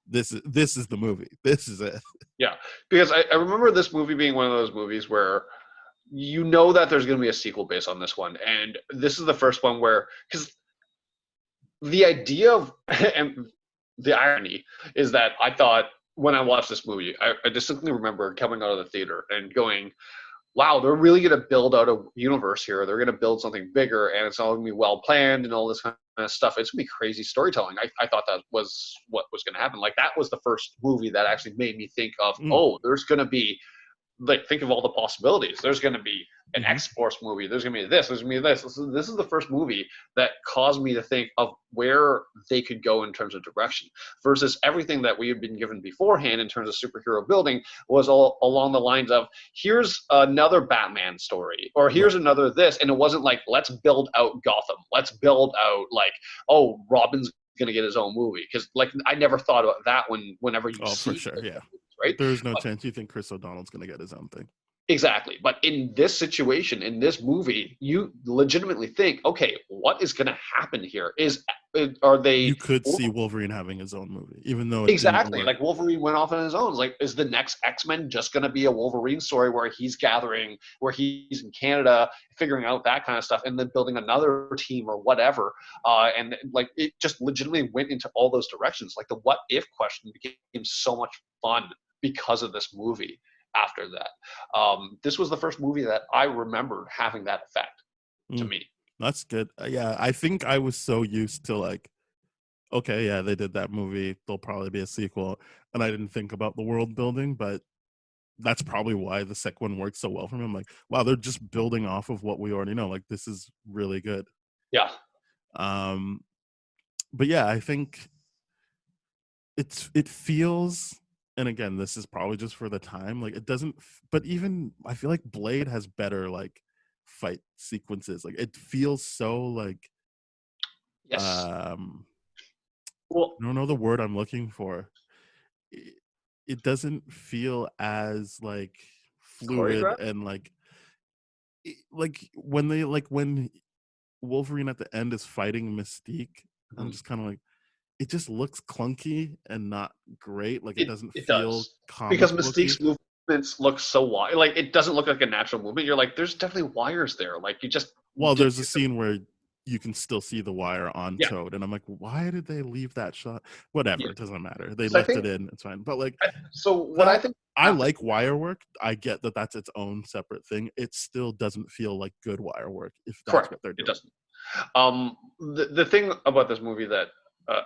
this is the movie. This is it. Yeah, because I remember this movie being one of those movies where you know that there's going to be a sequel based on this one, and this is the first one where, because the idea of and the irony is that I thought when I watched this movie, I distinctly remember coming out of the theater and going, wow, they're really going to build out a universe here. They're going to build something bigger, and it's all going to be well planned and all this kind of stuff. It's going to be crazy storytelling. I thought that was what was going to happen. Like, that was the first movie that actually made me think of, oh, there's going to be, like, think of all the possibilities. There's going to be an X-Force movie. There's going to be this. There's going to be this. This is the first movie that caused me to think of where they could go in terms of direction, versus everything that we had been given beforehand in terms of superhero building was all along the lines of, here's another Batman story, or here's another this. And it wasn't like, let's build out Gotham. Let's build out, like, oh, Robin's going to get his own movie. Because, like, I never thought about that whenever you see for sure, yeah. Right? There's no chance you think Chris O'Donnell's going to get his own thing. Exactly. But in this situation, in this movie, you legitimately think, okay, what is going to happen here? Are they? You could see Wolverine having his own movie, even though exactly, like, Wolverine went off on his own. Like, is the next X-Men just going to be a Wolverine story where he's in Canada, figuring out that kind of stuff, and then building another team or whatever? And, like, it just legitimately went into all those directions. Like, the what if question became so much fun because of this movie. After that, this was the first movie that I remembered having that effect to me. That's good. Yeah, I think I was so used to, like, okay, yeah, they did that movie, there'll probably be a sequel, and I didn't think about the world building, but that's probably why the second one worked so well for me. I'm like, wow, they're just building off of what we already know. Like, this is really good. Yeah. But yeah, I think it feels, and again, this is probably just for the time, like, it doesn't, but even I feel like Blade has better, like, fight sequences. Like, it feels so, like, yes. Well, I don't know the word I'm looking for. It doesn't feel as, like, fluid and, like when Wolverine at the end is fighting Mystique, I'm just kind of like, it just looks clunky and not great. Like, it doesn't feel comic because Mystique's movements look so wide. Like, it doesn't look like a natural movement. You're like, there's definitely wires there. Like, you just there's a scene where you can still see the wire on Toad, and I'm like, why did they leave that shot? Whatever, it doesn't matter. They left it in. It's fine. But, like, I think I like wire work. I get that that's its own separate thing. It still doesn't feel like good wire work if that's what they're doing. It doesn't. The thing about this movie that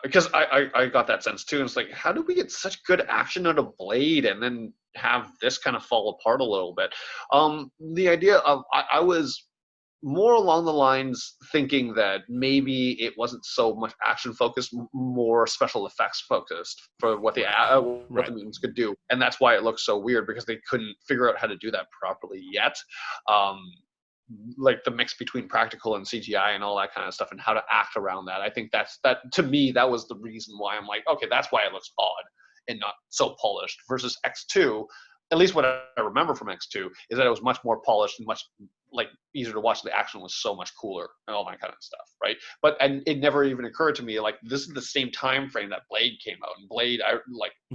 because I got that sense too, and it's like, how do we get such good action out of Blade and then have this kind of fall apart a little bit? The idea of I was more along the lines thinking that maybe it wasn't so much action focused, more special effects focused for what the mutants could do, and that's why it looks so weird, because they couldn't figure out how to do that properly yet. Like, the mix between practical and CGI and all that kind of stuff, and how to act around that. I think that to me, that was the reason why I'm like, okay, that's why it looks odd and not so polished, versus X2. At least what I remember from X2 is that it was much more polished and much, like, easier to watch. The action was so much cooler and all that kind of stuff, right? And it never even occurred to me, like, this is the same time frame that Blade came out, and Blade,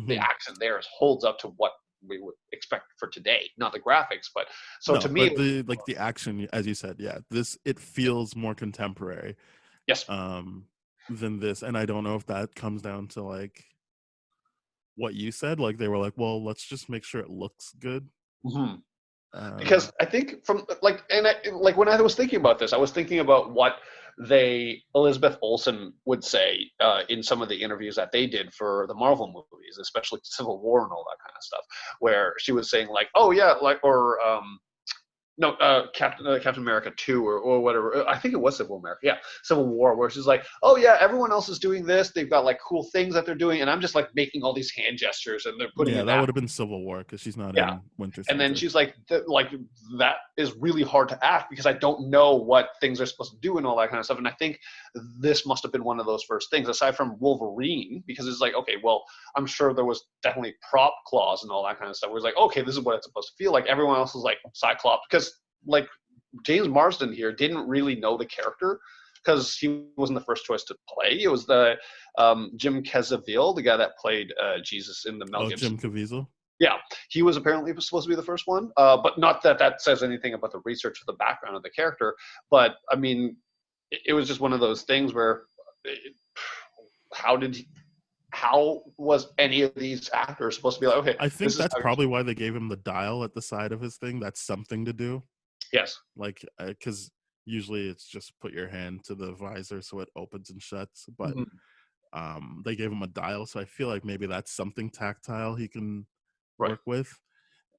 the action there holds up to what we would expect for today, not the graphics, but to me, the action, as you said, it feels more contemporary, than this. And I don't know if that comes down to, like, what you said, like, they were like, well, let's just make sure it looks good. Because I think when I was thinking about this, I was thinking about what Elizabeth Olsen would say in some of the interviews that they did for the Marvel movies, especially Civil War and all that kind of stuff, where she was saying, like, oh yeah, like, or Captain America 2 or whatever. I think it was Civil War, where she's like, oh yeah, everyone else is doing this. They've got, like, cool things that they're doing, and I'm just, like, making all these hand gestures, and they're putting that would have been Civil War, because she's not in Winter Soldier. And then she's like, that is really hard to act, because I don't know what things are supposed to do and all that kind of stuff. And I think this must have been one of those first things, aside from Wolverine, because it's like, okay, well, I'm sure there was definitely prop claws and all that kind of stuff, where it's like, okay, this is what it's supposed to feel like. Everyone else is like Cyclops, because, like, James Marsden here didn't really know the character, because he wasn't the first choice to play. It was the Jim Caviezel, the guy that played Jesus in the Mel Gibson. Jim Caviezel. Yeah, he was apparently supposed to be the first one, but not that that says anything about the research or the background of the character. But I mean, it was just one of those things where, how did how was any of these actors supposed to be like, okay, I think this is that's how probably why they gave him the dial at the side of his thing. That's something to do. yes, Like, because usually it's just put your hand to the visor so it opens and shuts. But Mhm. they gave him a dial, so I feel like maybe that's something tactile he can Right. work with.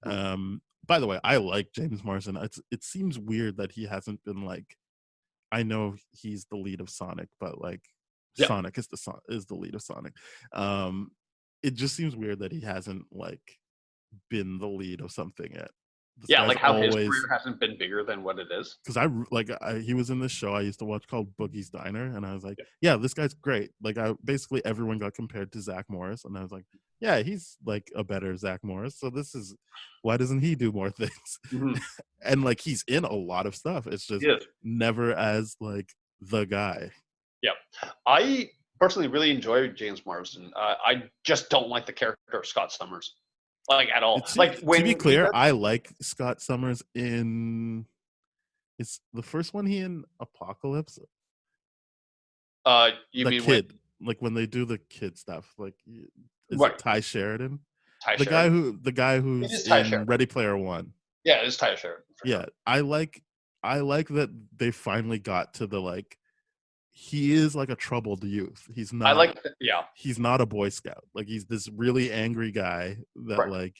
Mhm. By the way, I like James Marsden. It seems weird that he hasn't been like. I know he's the lead of Sonic, but like Yeah, Sonic is the lead of Sonic. Um, it just seems weird that he hasn't like been the lead of something yet. This yeah, guy's like how his always career hasn't been bigger than what it is. because he was in this show I used to watch called Boogie's Diner, and I was like, Yeah. yeah, this guy's great. Like, I basically everyone got compared to Zach Morris, and I was like, yeah, he's like a better Zach Morris. So this is why doesn't he do more things? Mhm. And like he's in a lot of stuff. It's just He is. never as like the guy. Yeah, I personally really enjoy James Marsden. I just don't like the character of Scott Summers, like at all. Like To be when he clear, does, I like Scott Summers in. It's the first one he in Apocalypse. you The mean when kid, like when they do the kid stuff, like is right, it Ty Sheridan? Ty Sheridan? The guy It who's is Ty in Sheridan. Ready Player One. Yeah, it is Ty Sheridan for Yeah, sure. I like that they finally got to the like he is like a troubled youth. I like, yeah, He's not a Boy Scout. Like he's this really angry guy that right. like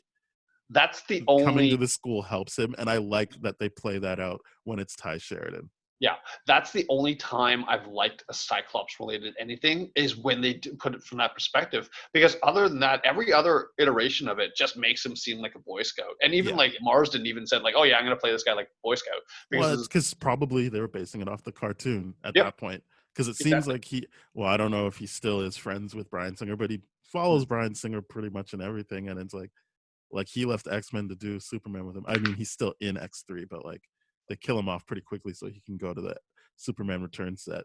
That's the coming to only the school helps him, and I like that they play that out when it's Ty Sheridan. yeah, that's the only time I've liked a Cyclops related anything is when they do put it from that perspective. Because other than that, every other iteration of it just makes him seem like a Boy Scout. And even Yeah. like Marsden even said like, oh yeah, I'm gonna play this guy like a Boy Scout because Well, it's because probably they were basing it off the cartoon at yep, that point. Because it seems exactly. like well, I don't know if he still is friends with Bryan Singer, but he follows Bryan Singer pretty much in everything. And it's like he left X-Men to do Superman with him. I mean, he's still in X3, but like they kill him off pretty quickly so he can go to the Superman Returns set.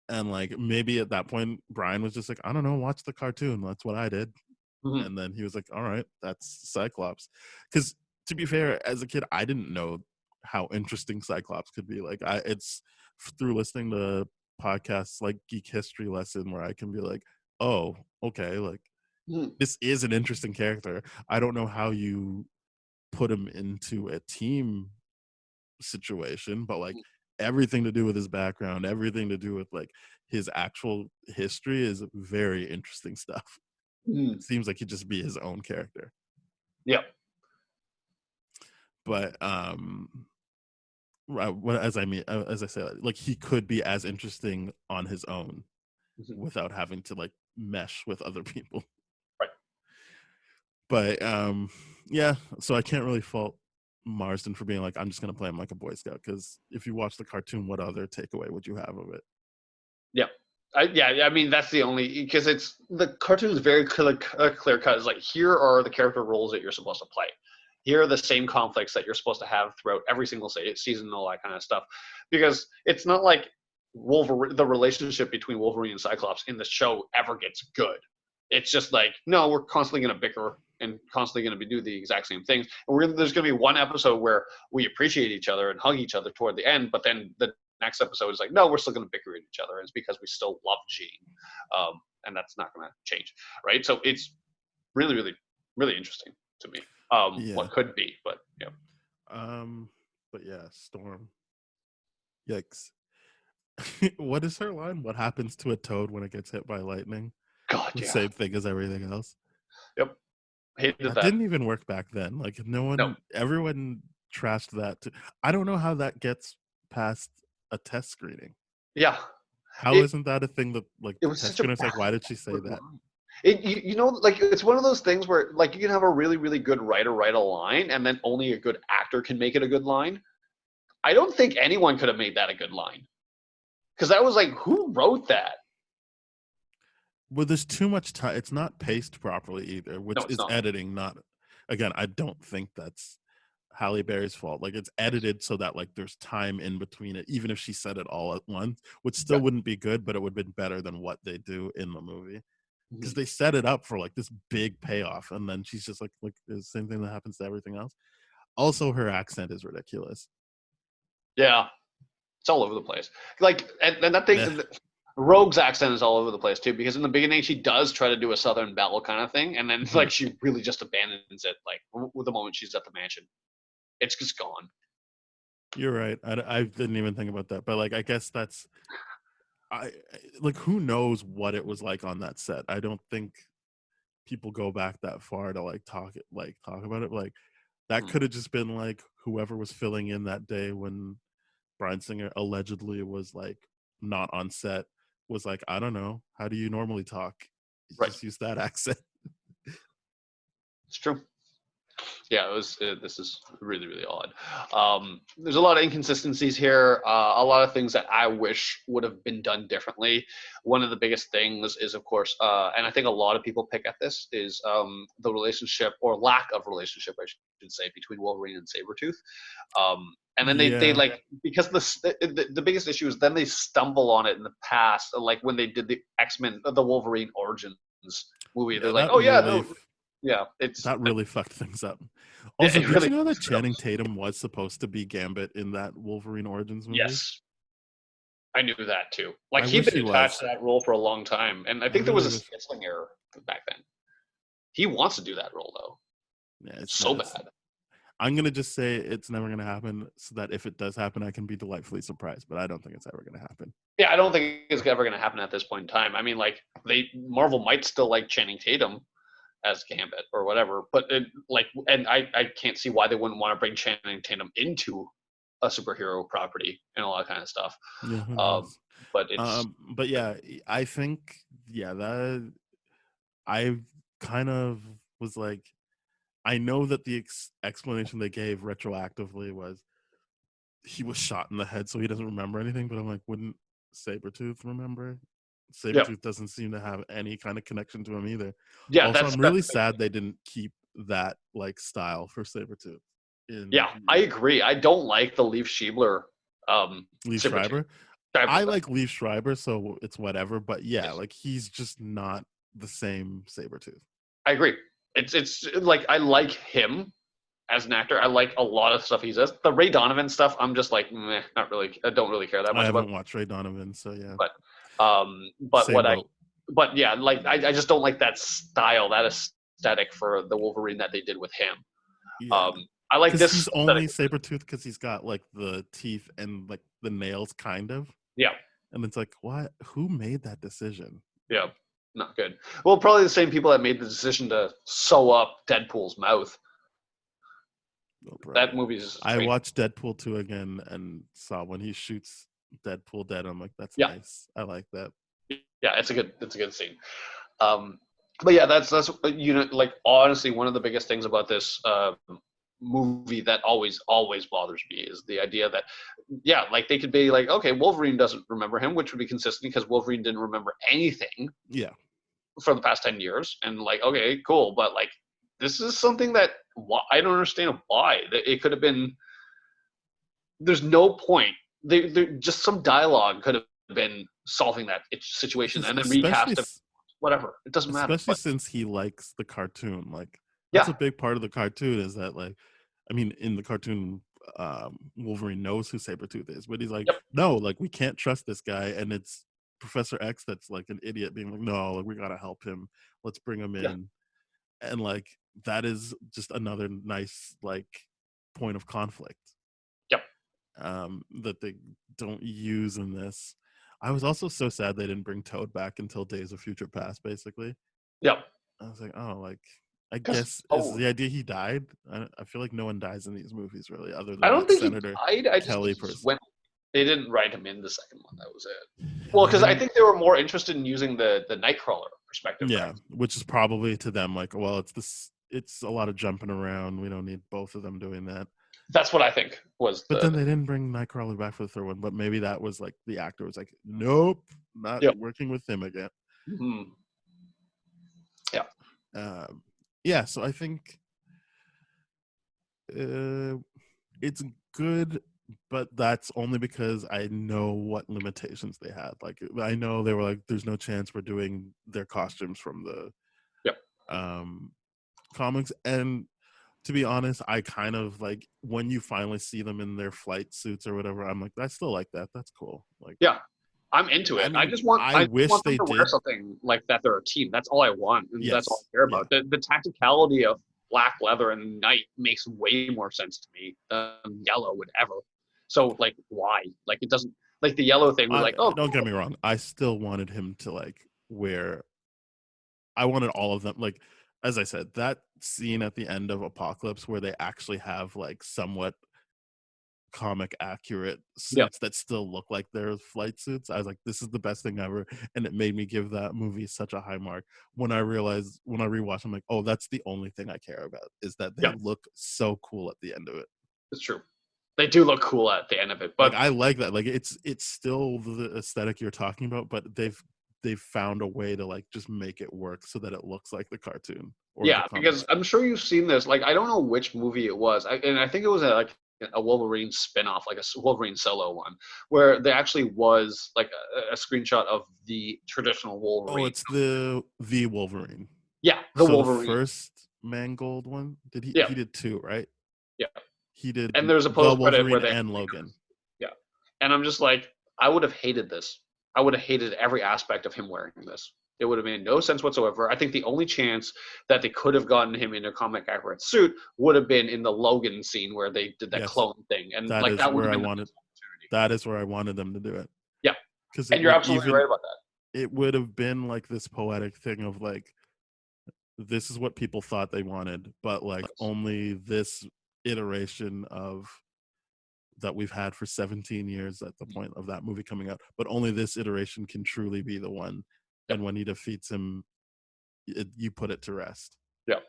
And like maybe at that point, Bryan was just like, I don't know, watch the cartoon. That's what I did. Mhm. And then he was like, all right, that's Cyclops. Because to be fair, as a kid, I didn't know how interesting Cyclops could be. Like it's through listening to podcasts like Geek History Lesson where I can be like, oh, okay, like Mhm. this is an interesting character. I don't know how you put him into a team situation, but like everything to do with his background, everything to do with like his actual history is very interesting stuff. Mhm. It seems like he'd just be his own character. Yep. But as I say, like he could be as interesting on his own Mhm. without having to like mesh with other people. Right. But yeah, so I can't really fault Marsden for being like, I'm just gonna play him like a Boy Scout, because if you watch the cartoon, what other takeaway would you have of it? Yeah. I mean that's the only because it's the cartoon is very clear cut. It's like here are the character roles that you're supposed to play. Here are the same conflicts that you're supposed to have throughout every single season and all that kind of stuff. Because it's not like Wolverine, the relationship between Wolverine and Cyclops in the show ever gets good. It's just like no, we're constantly going to bicker and constantly going to do the exact same things. And there's going to be one episode where we appreciate each other and hug each other toward the end, but then the next episode is like, no, we're still going to bicker at each other. It's because we still love Jean, and that's not going to change, right? So it's really, really, really interesting to me. Yeah. What could be, but yeah. But yeah, Storm. Yikes. What is her line? What happens to a toad when it gets hit by lightning? God, The yeah. same thing as everything else. Yep. Hated That that. didn't even work back then. Like everyone trashed that too. I don't know how that gets past a test screening. Yeah. How It, isn't that a thing that like it the was test such a screener's like, why did she say that? line. You know, like it's one of those things where like you can have a really, really good writer write a line, and then only a good actor can make it a good line. I don't think anyone could have made that a good line. Because I was like, who wrote that? Well, there's too much time. It's not paced properly either, which No, it's is not. editing. Not again. I don't think that's Halle Berry's fault. Like it's edited so that like there's time in between it, even if she said it all at once, which still Yeah. wouldn't be good, but it would have been better than what they do in the movie. because they set it up for like this big payoff, and then she's just like the same thing that happens to everything else. Also, her accent is ridiculous. Yeah, it's all over the place. Like, and that thing, Yeah. Rogue's accent is all over the place too, because in the beginning she does try to do a Southern belle kind of thing, and then like she really just abandons it. Like with the moment she's at the mansion, it's just gone. You're right. I didn't even think about that, but like I guess that's like who knows what it was like on that set. I don't think people go back that far to talk about it. Like that could have just been like whoever was filling in that day when Bryan Singer allegedly was like not on set was like, I don't know, how do you normally talk? Right. Just use that accent. It's true. Yeah, this is really, really odd. There's a lot of inconsistencies here. A lot of things that I wish would have been done differently. One of the biggest things is, of course, and I think a lot of people pick at this, is the relationship or lack of relationship, I should say, between Wolverine and Sabretooth. And then they like, because the biggest issue is then they stumble on it in the past, like when they did the X-Men, the Wolverine Origins movie. They're like, oh yeah, no. Yeah, that really fucked things up. Also, did really you know that Channing Tatum was supposed to be Gambit in that Wolverine Origins movie? Yes, I knew that too. Like he'd been attached to that role for a long time, and I think there was a scheduling error back then. He wants to do that role though. Yeah, it's so bad. I'm gonna just say it's never gonna happen, so that if it does happen, I can be delightfully surprised. But I don't think it's ever gonna happen. Yeah, I don't think it's ever gonna happen at this point in time. I mean, like Marvel might still like Channing Tatum as Gambit or whatever, but I can't see why they wouldn't want to bring Channing Tatum into a superhero property and all that kind of stuff. Yeah, but yeah, I think that I kind of was like, I know that the explanation they gave retroactively was he was shot in the head, so he doesn't remember anything. But I'm like, wouldn't Sabretooth remember? Sabretooth doesn't seem to have any kind of connection to him either. Yeah, also, I'm really sad they didn't keep that like style for Sabretooth. I agree. I don't like the Liev Schreiber. Liev Schreiber? I like Liev Schreiber, so it's whatever. But yeah, like he's just not the same Sabretooth. I agree. It's like I like him as an actor. I like a lot of stuff he says. The Ray Donovan stuff, I'm just like, meh, not really. I don't really care that much. I haven't watched Ray Donovan, so yeah. But yeah, like I just don't like that style, that aesthetic for the Wolverine that they did with him. Yeah. I like this. He's only Sabretooth because he's got like the teeth and like the nails, kind of. Yeah. And it's like, what? Who made that decision? Yeah, not good. Well, probably the same people that made the decision to sew up Deadpool's mouth. That movie's. I watched Deadpool 2 again and saw when he shoots Deadpool dead. I'm like, that's nice. I like that. Yeah, it's a good scene. But yeah, that's like honestly one of the biggest things about this movie that always bothers me is the idea that like they could be like, okay, Wolverine doesn't remember him, which would be consistent because Wolverine didn't remember anything for the past 10 years, and like, okay, cool, but like this is something that I don't understand why it could have been. There's no point. Just some dialogue could have been solving that situation, and then recast it. Whatever, it doesn't matter. Especially since he likes the cartoon. Like that's a big part of the cartoon is that, like, I mean, in the cartoon, Wolverine knows who Sabretooth is, but he's like, no, like we can't trust this guy, and it's Professor X that's like an idiot being like, no, like we gotta help him. Let's bring him in, and like that is just another nice like point of conflict. That they don't use in this. I was also so sad they didn't bring Toad back until Days of Future Past, basically. I was like, oh, like, I guess is the idea he died? I feel like no one dies in these movies, really, other than I don't think Senator he died. Kelly person. They didn't write him in the second one. That was it. Well, because I think they were more interested in using the Nightcrawler perspective. Yeah, which is probably to them like, well, it's a lot of jumping around. We don't need both of them doing that. That's what I think was. But then they didn't bring Nightcrawler back for the third one. But maybe that was like the actor was like, nope, not working with him again. Mm-hmm. Yeah. So I think it's good but that's only because I know what limitations they had. Like I know they were like, "There's no chance we're doing their costumes from the Yep. comics." And to be honest, I kind of like when you finally see them in their flight suits or whatever. I'm like, I still like that. That's cool. Like, Yeah, I'm into I it. I mean, just want I I just wish want them they to wear did. something like that they're a team. That's all I want, and that's all Yes, I care yeah, about. The tacticality of black leather and night makes way more sense to me than yellow would ever. So like, why? Like, it doesn't like the yellow thing. We're I like, oh, don't get cool. me wrong. I still wanted him to like wear. I wanted all of them. Like as I said, that scene at the end of Apocalypse where they actually have like somewhat comic accurate Yeah, suits that still look like their flight suits. I was like, this is the best thing ever. And it made me give that movie such a high mark. When I realized when I rewatched, I'm like, oh, that's the only thing I care about is that they yeah, look so cool at the end of it. it's true. They do look cool at the end of it, Like but I like that. Like it's still the aesthetic you're talking about, but they've found a way to like just make it work so that it looks like the cartoon or the yeah, comic because strip. I'm sure you've seen this. Like, I don't know which movie it was, and I think it was like a Wolverine spin-off, like a Wolverine solo one, where there actually was like a screenshot of the traditional Oh, Wolverine. it's the Wolverine. Yeah, the So the Wolverine. first Mangold one, did Yeah, he did two, right? yeah. He did And there's a the post credit where Wolverine they, and Logan. yeah. And I'm just like, I would have hated this. I would have hated every aspect of him wearing this. It would have made no sense whatsoever. I think the only chance that they could have gotten him in a comic accurate suit would have been in the Logan scene where they did that Yes, clone thing, and that like is that would have where I been the wanted. missed opportunity. That is where I wanted them to do it Yeah, because it and you're would absolutely even right about that. it would have been like this poetic thing of like this is what people thought they wanted, but like only this iteration of that we've had for 17 years at the point of that movie coming out, but only this iteration can truly be the one. Yep. And when he defeats him, you put it to rest. Yeah.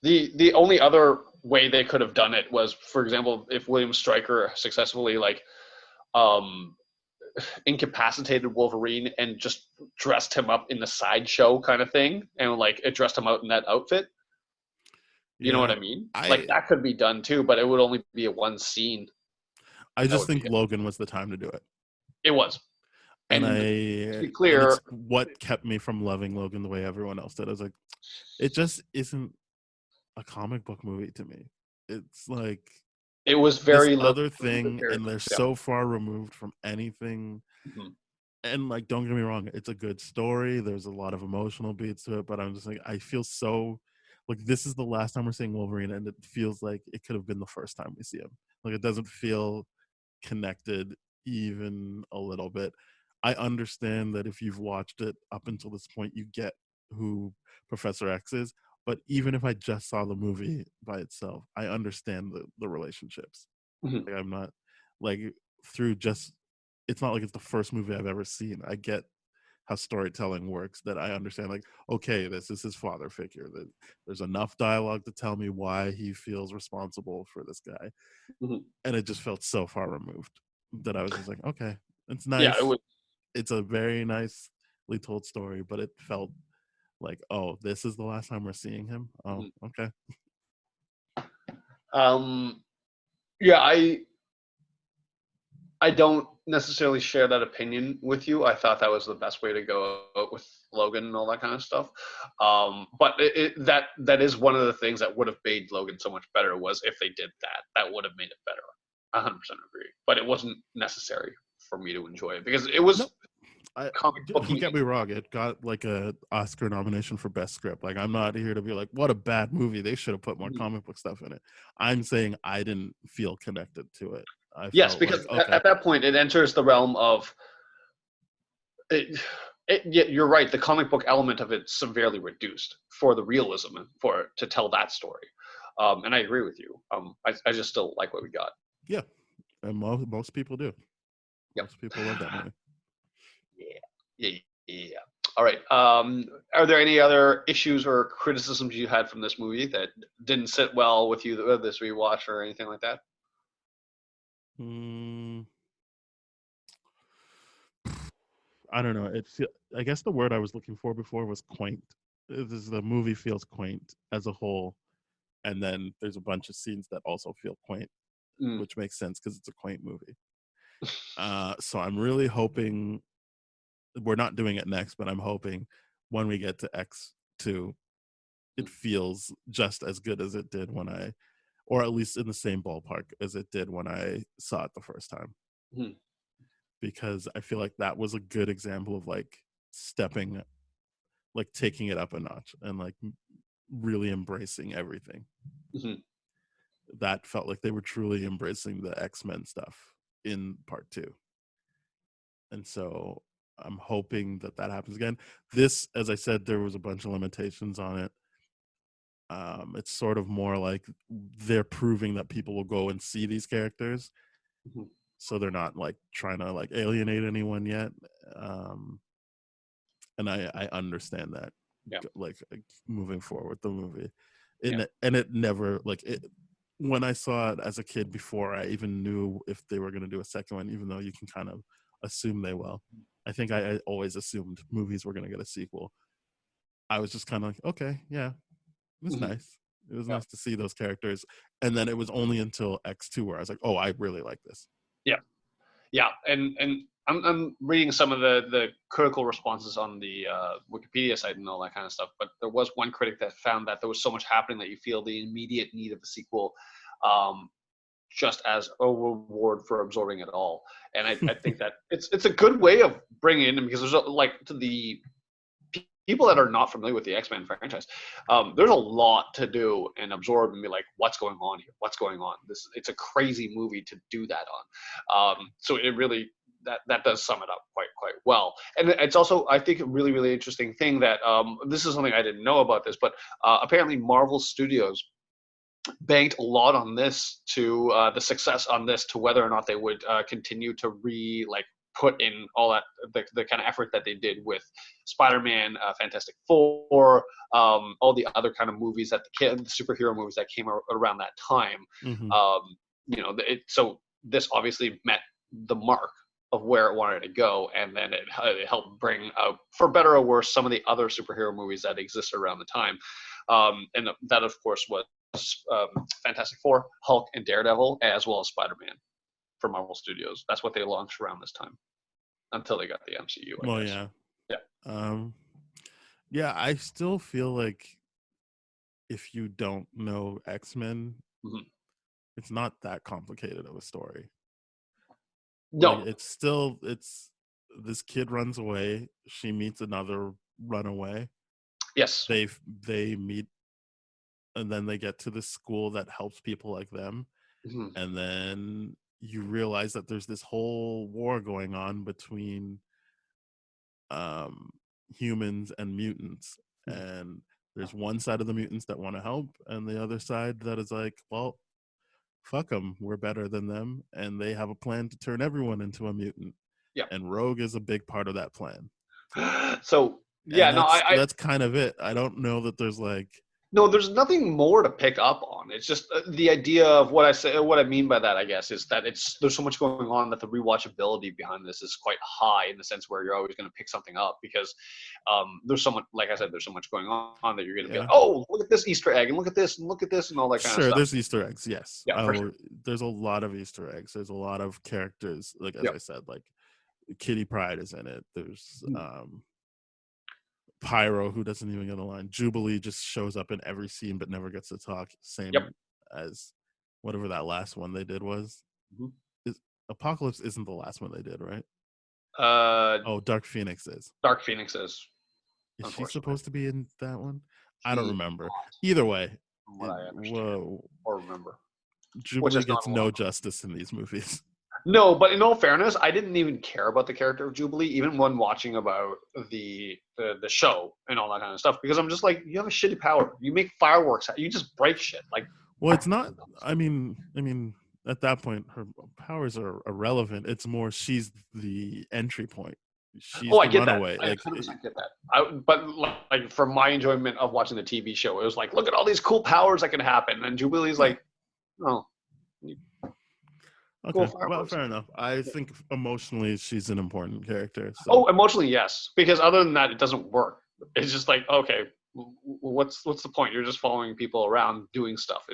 The only other way they could have done it was, for example, if William Stryker successfully like um incapacitated Wolverine and just dressed him up in the sideshow kind of thing, and like it dressed him out in that outfit. You know what Yeah, I mean? Like I that could be done too, but it would only be a one scene. I That just would be think it. Logan was the time to do it. It was. And And to be it's clear, what kept me from loving Logan the way everyone else did. I was like, it just isn't a comic book movie to me. It's like it was this very low. other thing, and they're Yeah. so far removed from anything. Mhm. And like, don't get me wrong, it's a good story. There's a lot of emotional beats to it, but I'm just like, I feel so like this is the last time we're seeing Wolverine, and it feels like it could have been the first time we see him. Like, it doesn't feel connected even a little bit. I understand that if you've watched it up until this point, you get who Professor X is. But even if I just saw the movie by itself, I understand the relationships. Mhm. Like, I'm not like through just. It's not like it's the first movie I've ever seen. I get how storytelling works. That I understand. Like, okay, this is his father figure. That there's enough dialogue to tell me why he feels responsible for this guy, Mhm. and it just felt so far removed that I was just like, okay, it's Yeah, it nice. was. It's a very nicely told story, but it felt like, oh, this is the last time we're seeing him. Oh, Mhm. okay. Yeah, I don't necessarily share that opinion with you. I thought that was the best way to go with Logan and all that kind of stuff. But that is one of the things that would have made Logan so much better was if they did that. That would have made it better. 100% agree. But it wasn't necessary for me to enjoy it because it No, was I comic don't booky. get me wrong. It got like a Oscar nomination for best script. Like, I'm not here to be like, what a bad movie. They should have put more comic book stuff in it. I'm saying I didn't feel connected to it. I Yes, felt like, because okay, at that point it enters the realm of it, yeah, you're right. The comic book element of it severely reduced for the realism and for to tell that story. And I agree with you. I just still like what we got. yeah, and most people do. Yep. Most people love that movie. Yeah. Yeah. All right. Are there any other issues or criticisms you had from this movie that didn't sit well with you this rewatch or anything like that? Mm, I don't know. I guess the word I was looking for before was quaint. The movie feels quaint as a whole, and then there's a bunch of scenes that also feel quaint. which makes sense because it's a quaint movie. So I'm really hoping we're not doing it next, but I'm hoping when we get to X2, it feels just as good as it did when I, or at least in the same ballpark as it did when I saw it the first time. Mhm. Because I feel like that was a good example of like stepping, like taking it up a notch and like really embracing everything. Mhm. That felt like they were truly embracing the X-Men stuff in part 2. And so I'm hoping that that happens again. This, as I said, there was a bunch of limitations on it. It's sort of more like they're proving that people will go and see these characters. Mhm. So they're not like trying to like alienate anyone yet. And I understand that. Yeah. Like moving forward the movie. Yeah. And it never like it when I saw it as a kid before I even knew if they were going to do a second one, even though you can kind of assume they will. I think I always assumed movies were going to get a sequel. I was just kind of like, okay, yeah, it was Mhm. nice. It was Yeah. nice to see those characters. And then it was only until X2 where I was like, oh, I really like this. Yeah, and I'm reading some of the critical responses on the Wikipedia site and all that kind of stuff. But there was one critic that found that there was so much happening that you feel the immediate need of a sequel, just as a reward for absorbing it all. And I think that it's a good way of bringing in, because there's like to the people that are not familiar with the X-Men franchise, there's a lot to do and absorb and be like, what's going on here? What's going on? It's a crazy movie to do that on. So it really that does sum it up quite well. And it's also, I think, a really, really interesting thing that this is something I didn't know about this, but apparently Marvel Studios banked a lot on this to the success on this to whether or not they would continue to put in all that the kind of effort that they did with Spider-Man, Fantastic Four, all the other kind of movies that the superhero movies that came around that time. Mhm. So this obviously met the mark of where it wanted to go, and then it helped bring, for better or worse, some of the other superhero movies that existed around the time. And that, of course, was Fantastic Four, Hulk, and Daredevil, as well as Spider-Man for Marvel Studios. That's what they launched around this time until they got the MCU, I guess. Yeah. Yeah, I still feel like if you don't know X-Men, Mhm. it's not that complicated of a story. No. Like, it's this kid runs away, she meets another runaway. Yes. They meet, and then they get to this school that helps people like them. Mhm. And then you realize that there's this whole war going on between humans and mutants, and there's one side of the mutants that want to help and the other side that is like, well, fuck them, we're better than them, and they have a plan to turn everyone into a mutant. Yeah. And Rogue is a big part of that plan. So And yeah, that's kind of it. I don't know that there's like, no, there's nothing more to pick up on. It's just the idea of what I mean by that, I guess, is that there's so much going on that the rewatchability behind this is quite high, in the sense where you're always going to pick something up, because there's so much, like I said, there's so much going on that you're going to be like, oh, look at this Easter egg, and look at this, and look at this, and all that kind of stuff. Sure, there's Easter eggs, yes. Yeah, for sure. There's a lot of Easter eggs. There's a lot of characters, like as I said, like Kitty Pryde is in it. There's Pyro, who doesn't even get a line. Jubilee just shows up in every scene but never gets to talk. Same as whatever that last one they did was. Apocalypse isn't the last one they did, right? Dark Phoenix is. Dark Phoenix is. Is she supposed to be in that one? I don't remember. Either way, from what I understand or remember, Jubilee gets no justice in these movies. No, but in all fairness, I didn't even care about the character of Jubilee, even when watching about the show and all that kind of stuff, because I'm just like, you have a shitty power. You make fireworks. You just break shit. Like, well, it's not. I mean, at that point, her powers are irrelevant. It's more she's the entry point. She's I get runaway. that. I 100% get that. But like, for my enjoyment of watching the TV show, it was like, look at all these cool powers that can happen, and Jubilee's like, oh. Okay, well, fair enough. I think emotionally she's an important character. So. Oh, emotionally, yes. Because other than that, it doesn't work. It's just like, okay, what's the point? You're just following people around doing stuff.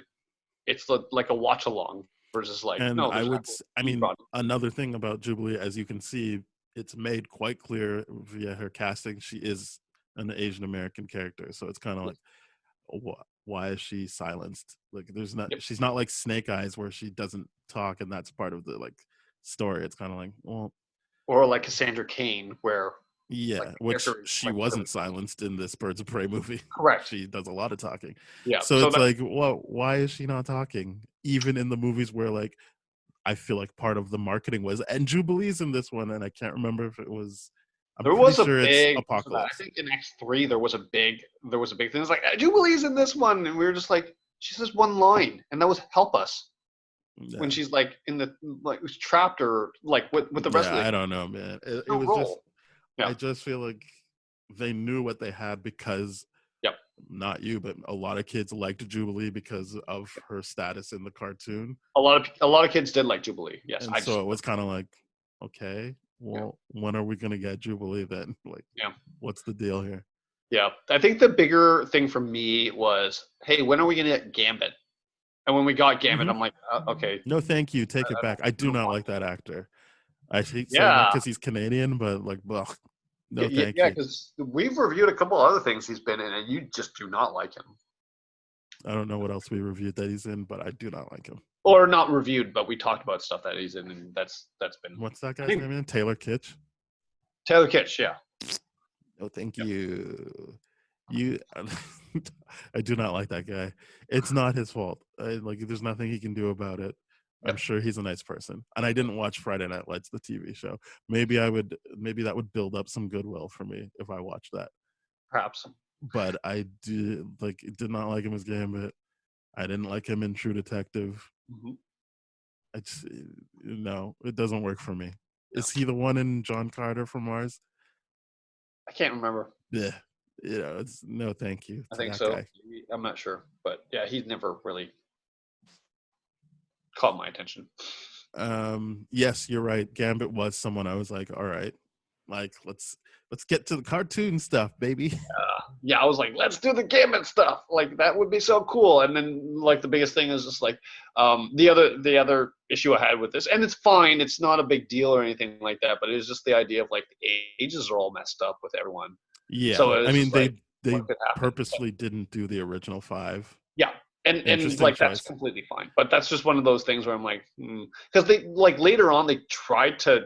It's like a watch along Versus like, And no, I there's would, actual I key mean, product. another thing about Jubilee, as you can see, it's made quite clear via her casting, she is an Asian American character. So it's kind of like, why is she silenced? Like, Yep. she's not like Snake Eyes where she doesn't talk and that's part of the like story. It's kind of like, well, Or like Cassandra Cain, where like yeah, the which character is she like wasn't really silenced in this Birds of Prey movie. correct. She does a lot of talking. Yeah. So So it's that like, well, why is she not talking? Even in the movies where like I feel like part of the marketing was, and Jubilee's in this one, and I can't remember if it was. I'm there pretty was a sure it's big so that I Apocalypse. think in X3 there was a big thing. It's like Jubilee's in this one, and we were just like, she says one line, and that was help us when Yeah, she's like in the like trapped or like with the rest of yeah, the I don't know, man. It no was just, role. Yeah. I just feel like they knew what they had because Yep. not you, but a lot of kids liked Jubilee because of her status in the cartoon, A lot of kids did like Jubilee. Yes, and I so just it was kind of like, okay, yeah well, when are we gonna get Jubilee then? Like, yeah what's the deal here? yeah. I think the bigger thing for me was, hey, when are we gonna get Gambit? And when we got Gambit, Hmm. I'm like, okay, No, thank you. Take it back. I I do don't not want like that actor. I hate saying that yeah. because he's Canadian, but like, well, no, Yeah, thank yeah, you. because we've reviewed a couple other things he's been in, and you just do not like him, I don't know what else we reviewed that he's in, but I do not like him. or not reviewed, but we talked about stuff that he's in, and that's been. What's that I guy's think name again? Taylor Kitsch. Taylor Kitsch, yeah, No, thank yeah, you. You, I do not like that guy. It's not his fault. Like, there's nothing he can do about it. I'm yep, sure he's a nice person. And I didn't watch Friday Night Lights, the TV show. Maybe that would build up some goodwill for me if I watched that. perhaps. But did not like him as Gambit. I didn't like him in True Detective. Hmm. It's no, it doesn't work for me. No, Is he the one in John Carter from Mars? I can't remember. Yeah, it's no, thank you I to think that so. guy. I'm not sure, but yeah, he's never really caught my attention. Yes, you're right. Gambit was someone I was like, all right, like let's get to the cartoon stuff, baby. Yeah, I was like, let's do the Gambit stuff. Like that would be so cool. And then like the biggest thing is just like the other issue I had with this, and it's fine, it's not a big deal or anything like that, but it was just the idea of like the ages are all messed up with everyone. Yeah, So it I was mean just like they what could happen. purposefully didn't do the original 5. Yeah. And Interesting like that's choice. completely fine. But that's just one of those things where I'm like, because they like later on they tried to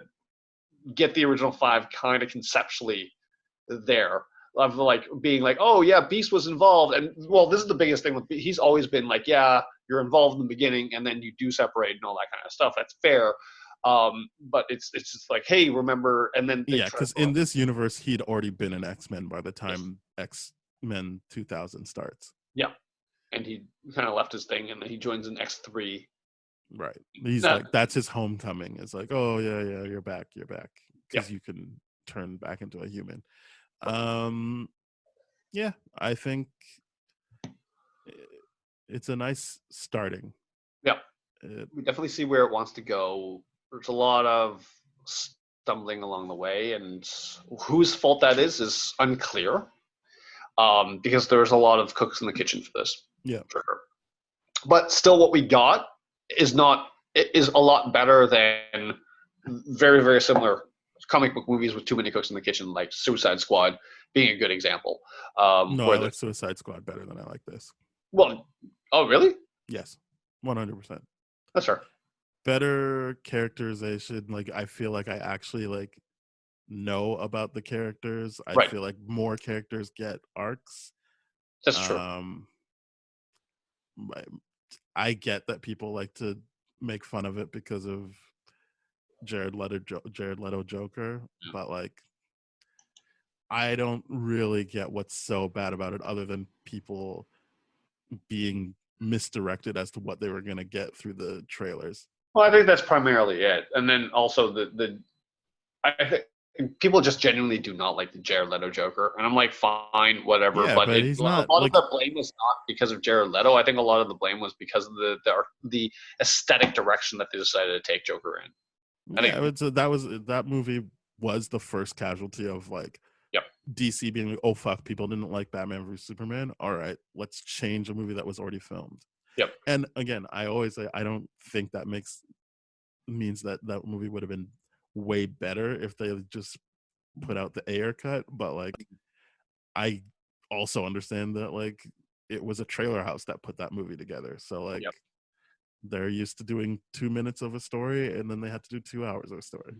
get the original 5 kind of conceptually there of like being like, oh yeah, Beast was involved, and well, this is the biggest thing with he's always been like, yeah, you're involved in the beginning, and then you do separate and all that kind of stuff. That's fair, but it's just like, hey, remember, and then they Yeah, try. because in this universe, he'd already been an X-Men by the Yes. time X-Men 2000 starts. Yeah, and he kind of left his thing, and then he joins in X3. Right. He's Uh, like, that's his homecoming. It's like, oh yeah, you're back, yeah, because you can turn back into a human. Yeah, I think it's a nice starting. yeah. It, We definitely see where it wants to go. There's a lot of stumbling along the way, and whose fault that is unclear. Because there's a lot of cooks in the kitchen for this. yeah, For sure. But still, what we got is a lot better than very very similar comic book movies with too many cooks in the kitchen, like Suicide Squad being a good example. no, Where I the like Suicide Squad better than I like this. well, oh really? Yes, 100%. That's fair. Better characterization. Like, I feel like I actually like know about the characters. I Right. feel like more characters get arcs. That's true. I get that people like to make fun of it because of Jared Leto Joker, but like I don't really get what's so bad about it other than people being misdirected as to what they were going to get through the trailers. Well, I think that's primarily it, and then also I think people just genuinely do not like the Jared Leto Joker, and I'm like, fine, whatever. Yeah, but but he's a not lot like, of the blame was not because of Jared Leto. I think a lot of the blame was because of the aesthetic direction that they decided to take Joker in. I think, that movie was the first casualty of like yep, DC being like, oh fuck, people didn't like Batman vs Superman. All right, let's change a movie that was already filmed. Yep. And again, I always say I don't think that means that that movie would have been way better if they just put out the Ayer cut, but like I also understand that like it was a trailer house that put that movie together. So like Yep. they're used to doing 2 minutes of a story and then they had to do 2 hours of a story.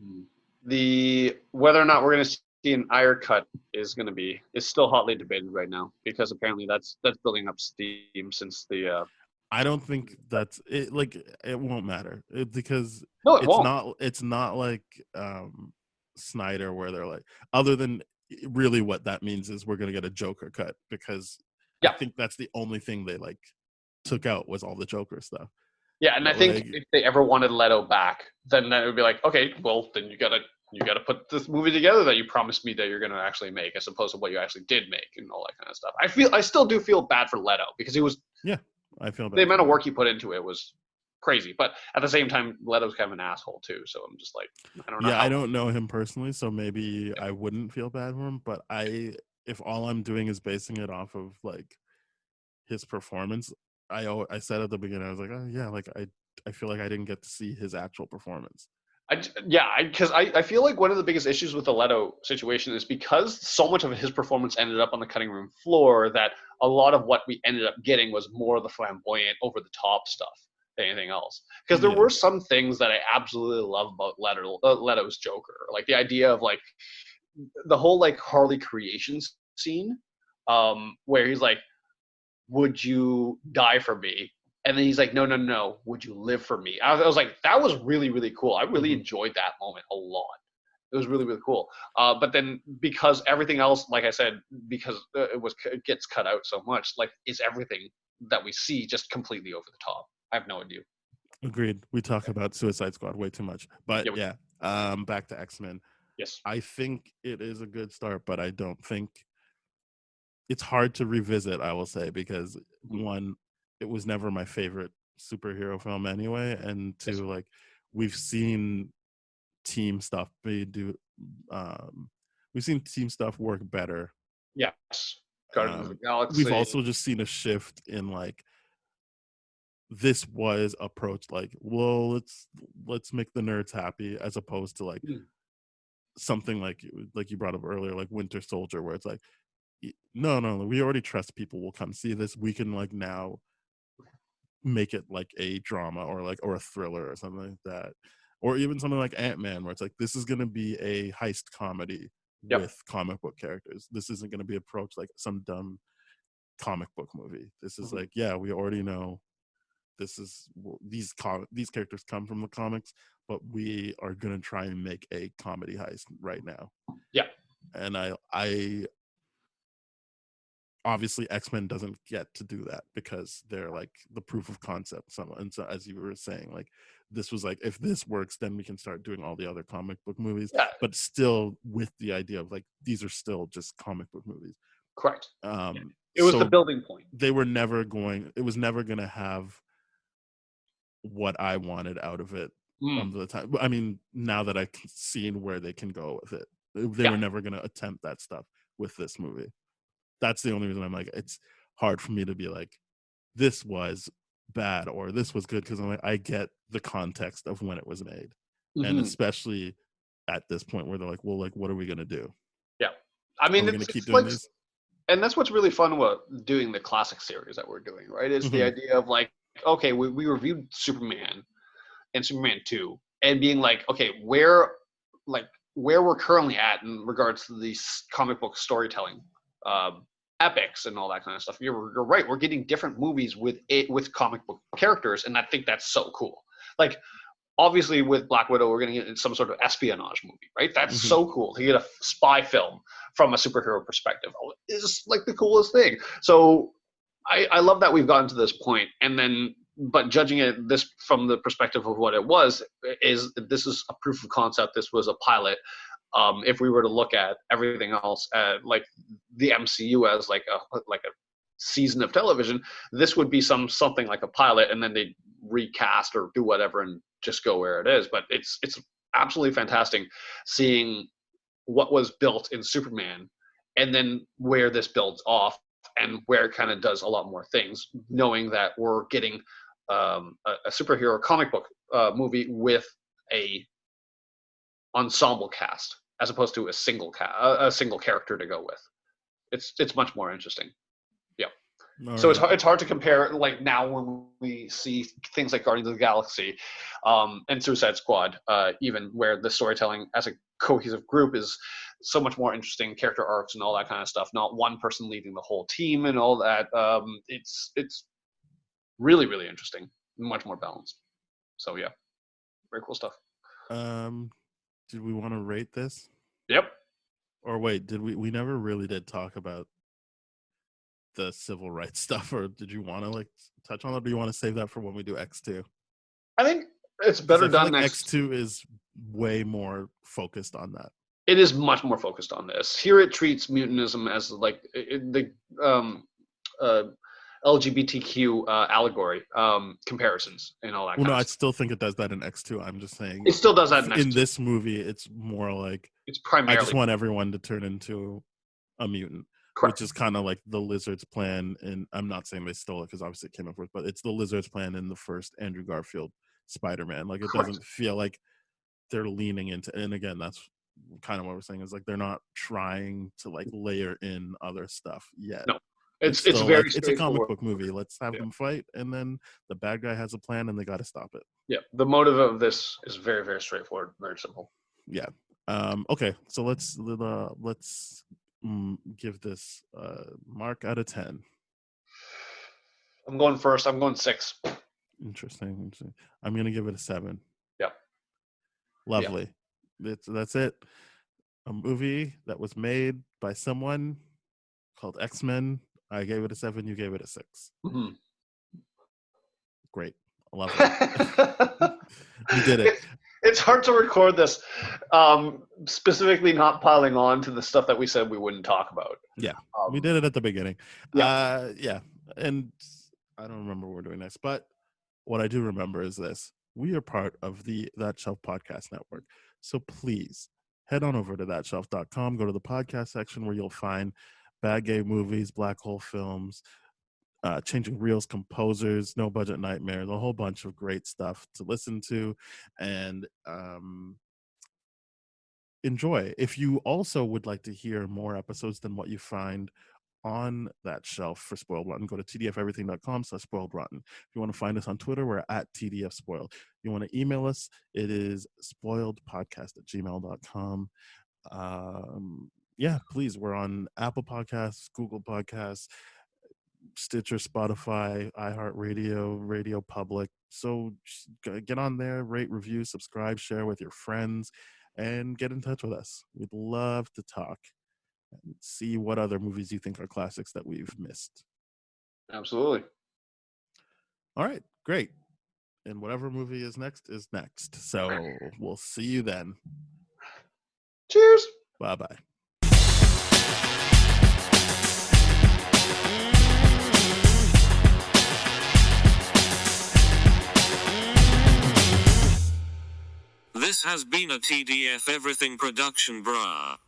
The whether or not we're going to see an Ayer cut is still hotly debated right now, because apparently that's building up steam since the I don't think that's it. Like it won't matter because no, it won't. it's not like Snyder where they're like, other than really what that means is we're gonna get a Joker cut, because I Yeah. think that's the only thing they like took out was all the Joker stuff. Yeah, and I But, think like, if they ever wanted Leto back, then it would be like, okay, well, then you gotta put this movie together that you promised me that you're gonna actually make, as opposed to what you actually did make and all that kind of stuff. I still do feel bad for Leto, because he was I feel bad. the amount of work he put into it was crazy, but at the same time, Leto's kind of an asshole too. So I'm just like, I don't know. Yeah, I don't know him personally, so maybe I wouldn't feel bad for him. But if all I'm doing is basing it off of like his performance, I said at the beginning, I was like, oh yeah, like I feel like I didn't get to see his actual performance. Because I feel like one of the biggest issues with the Leto situation is because so much of his performance ended up on the cutting room floor, that a lot of what we ended up getting was more of the flamboyant, over the top stuff than anything else. Because there Yeah. were some things that I absolutely love about Leto's Joker, like the idea of like the whole like Harley creations scene, where he's like, "Would you die for me?" And then he's like, no, no, no, would you live for me? I was like, that was really, really cool. I really enjoyed that moment a lot. It was really, really cool. But then because everything else, like I said, because it gets cut out so much, like is everything that we see just completely over the top. I have no idea. Agreed. We talk about Suicide Squad way too much. But Yeah, back to X-Men. Yes. I think it is a good start, but I don't think it's hard to revisit, I will say, because one, it was never my favorite superhero film anyway, and two, like we've seen team stuff we've seen team stuff work better. Yes. Guardians of the Galaxy. We've also just seen a shift in like this was approached like, well, let's make the nerds happy, as opposed to like something like you brought up earlier, like Winter Soldier, where it's like, no, we already trust people will come see this. We can like now make it like a drama or a thriller or something like that, or even something like Ant-Man, where it's like, this is going to be a heist comedy with comic book characters. This isn't going to be approached like some dumb comic book movie. This is like, yeah, we already know this is these characters come from the comics, but we are going to try and make a comedy heist right now. Yeah. And I obviously X-Men doesn't get to do that because they're like the proof of concept. And so, as you were saying, like this was like, if this works, then we can start doing all the other comic book movies. Yeah. But still with the idea of like, these are still just comic book movies. Correct. It was the building point. It was never going to have what I wanted out of it under the time. I mean, now that I've seen where they can go with it, they were never going to attempt that stuff with this movie. That's the only reason I'm like, it's hard for me to be like, this was bad or this was good, because I'm like, I get the context of when it was made, and especially at this point where they're like, well, like, what are we gonna do? Yeah, I mean, we're gonna keep doing these, and that's what's really fun about doing the classic series that we're doing, right? Is the idea of like, okay, we reviewed Superman and Superman 2, and being like, okay, where we're currently at in regards to these comic book storytelling epics and all that kind of stuff. You're right. We're getting different movies with comic book characters, and I think that's so cool. Like, obviously, with Black Widow, we're going to get some sort of espionage movie, right? That's so cool to get a spy film from a superhero perspective. It's like the coolest thing. So I love that we've gotten to this point, and then. But judging it this from the perspective of what it was, is this is a proof of concept. This was a pilot. If we were to look at everything else, like the MCU as like a season of television, this would be something like a pilot, and then they recast or do whatever and just go where it is. But it's absolutely fantastic seeing what was built in Superman, and then where this builds off, and where it kind of does a lot more things, knowing that we're getting a superhero comic book movie with a ensemble cast as opposed to a single character to go with. It's much more interesting. So it's hard to compare, like, now when we see things like Guardians of the Galaxy and Suicide Squad, even where the storytelling as a cohesive group is so much more interesting, character arcs and all that kind of stuff, not one person leading the whole team and all that. It's really, really interesting, much more balanced. So yeah, very cool stuff. Did we want to rate this? Yep. Or wait, did we never really did talk about the civil rights stuff, or did you want to like touch on it, or do you want to save that for when we do X2? I think it's better done like next. X2 is way more focused on that. It is much more focused on this. Here it treats mutantism as like the LGBTQ allegory comparisons and all that. Well, no, I still think it does that in X2. I'm just saying it still does that in X2. This movie. It's more like it's primarily. I just want everyone to turn into a mutant. Correct. Which is kind of like the Lizard's plan, and I'm not saying they stole it because obviously it came up first, but it's the Lizard's plan in the first Andrew Garfield Spider-Man. Like, it doesn't feel like they're leaning into, and again, that's kind of what we're saying, is like they're not trying to like layer in other stuff yet. No, it's very like, it's a comic book movie. Let's have them fight, and then the bad guy has a plan, and they got to stop it. Yeah, the motive of this is very, very straightforward, very simple. Yeah. Okay, so let's give this mark out of 10. I'm going first. I'm going 6. Interesting. I'm gonna give it a 7. Yeah. Lovely. Yeah. That's it. A movie that was made by someone called X-Men. I gave it a 7. You gave it a 6. Mm-hmm. Great. I love it. You did it. It's hard to record this, specifically not piling on to the stuff that we said we wouldn't talk about. Yeah, we did it at the beginning. Yeah. And I don't remember what we're doing next, but what I do remember is this. We are part of the That Shelf Podcast Network. So please head on over to thatshelf.com, go to the podcast section where you'll find Bad Gay Movies, Black Hole Films, Changing Reels, Composers, No Budget Nightmares, a whole bunch of great stuff to listen to and enjoy. If you also would like to hear more episodes than what you find on That Shelf for Spoiled Rotten, go to tdfeverything.com/spoiledrotten. If you want to find us on Twitter, we're at tdfspoiled. If you want to email us, it is spoiledpodcast@gmail.com. Yeah, please. We're on Apple Podcasts, Google Podcasts, Stitcher, Spotify, iHeartRadio, Radio Public. So get on there, rate, review, subscribe, share with your friends, and get in touch with us. We'd love to talk and see what other movies you think are classics that we've missed. Absolutely. All right, great. And whatever movie is next. So we'll see you then. Cheers. Bye-bye. This has been a TDF Everything production, brah.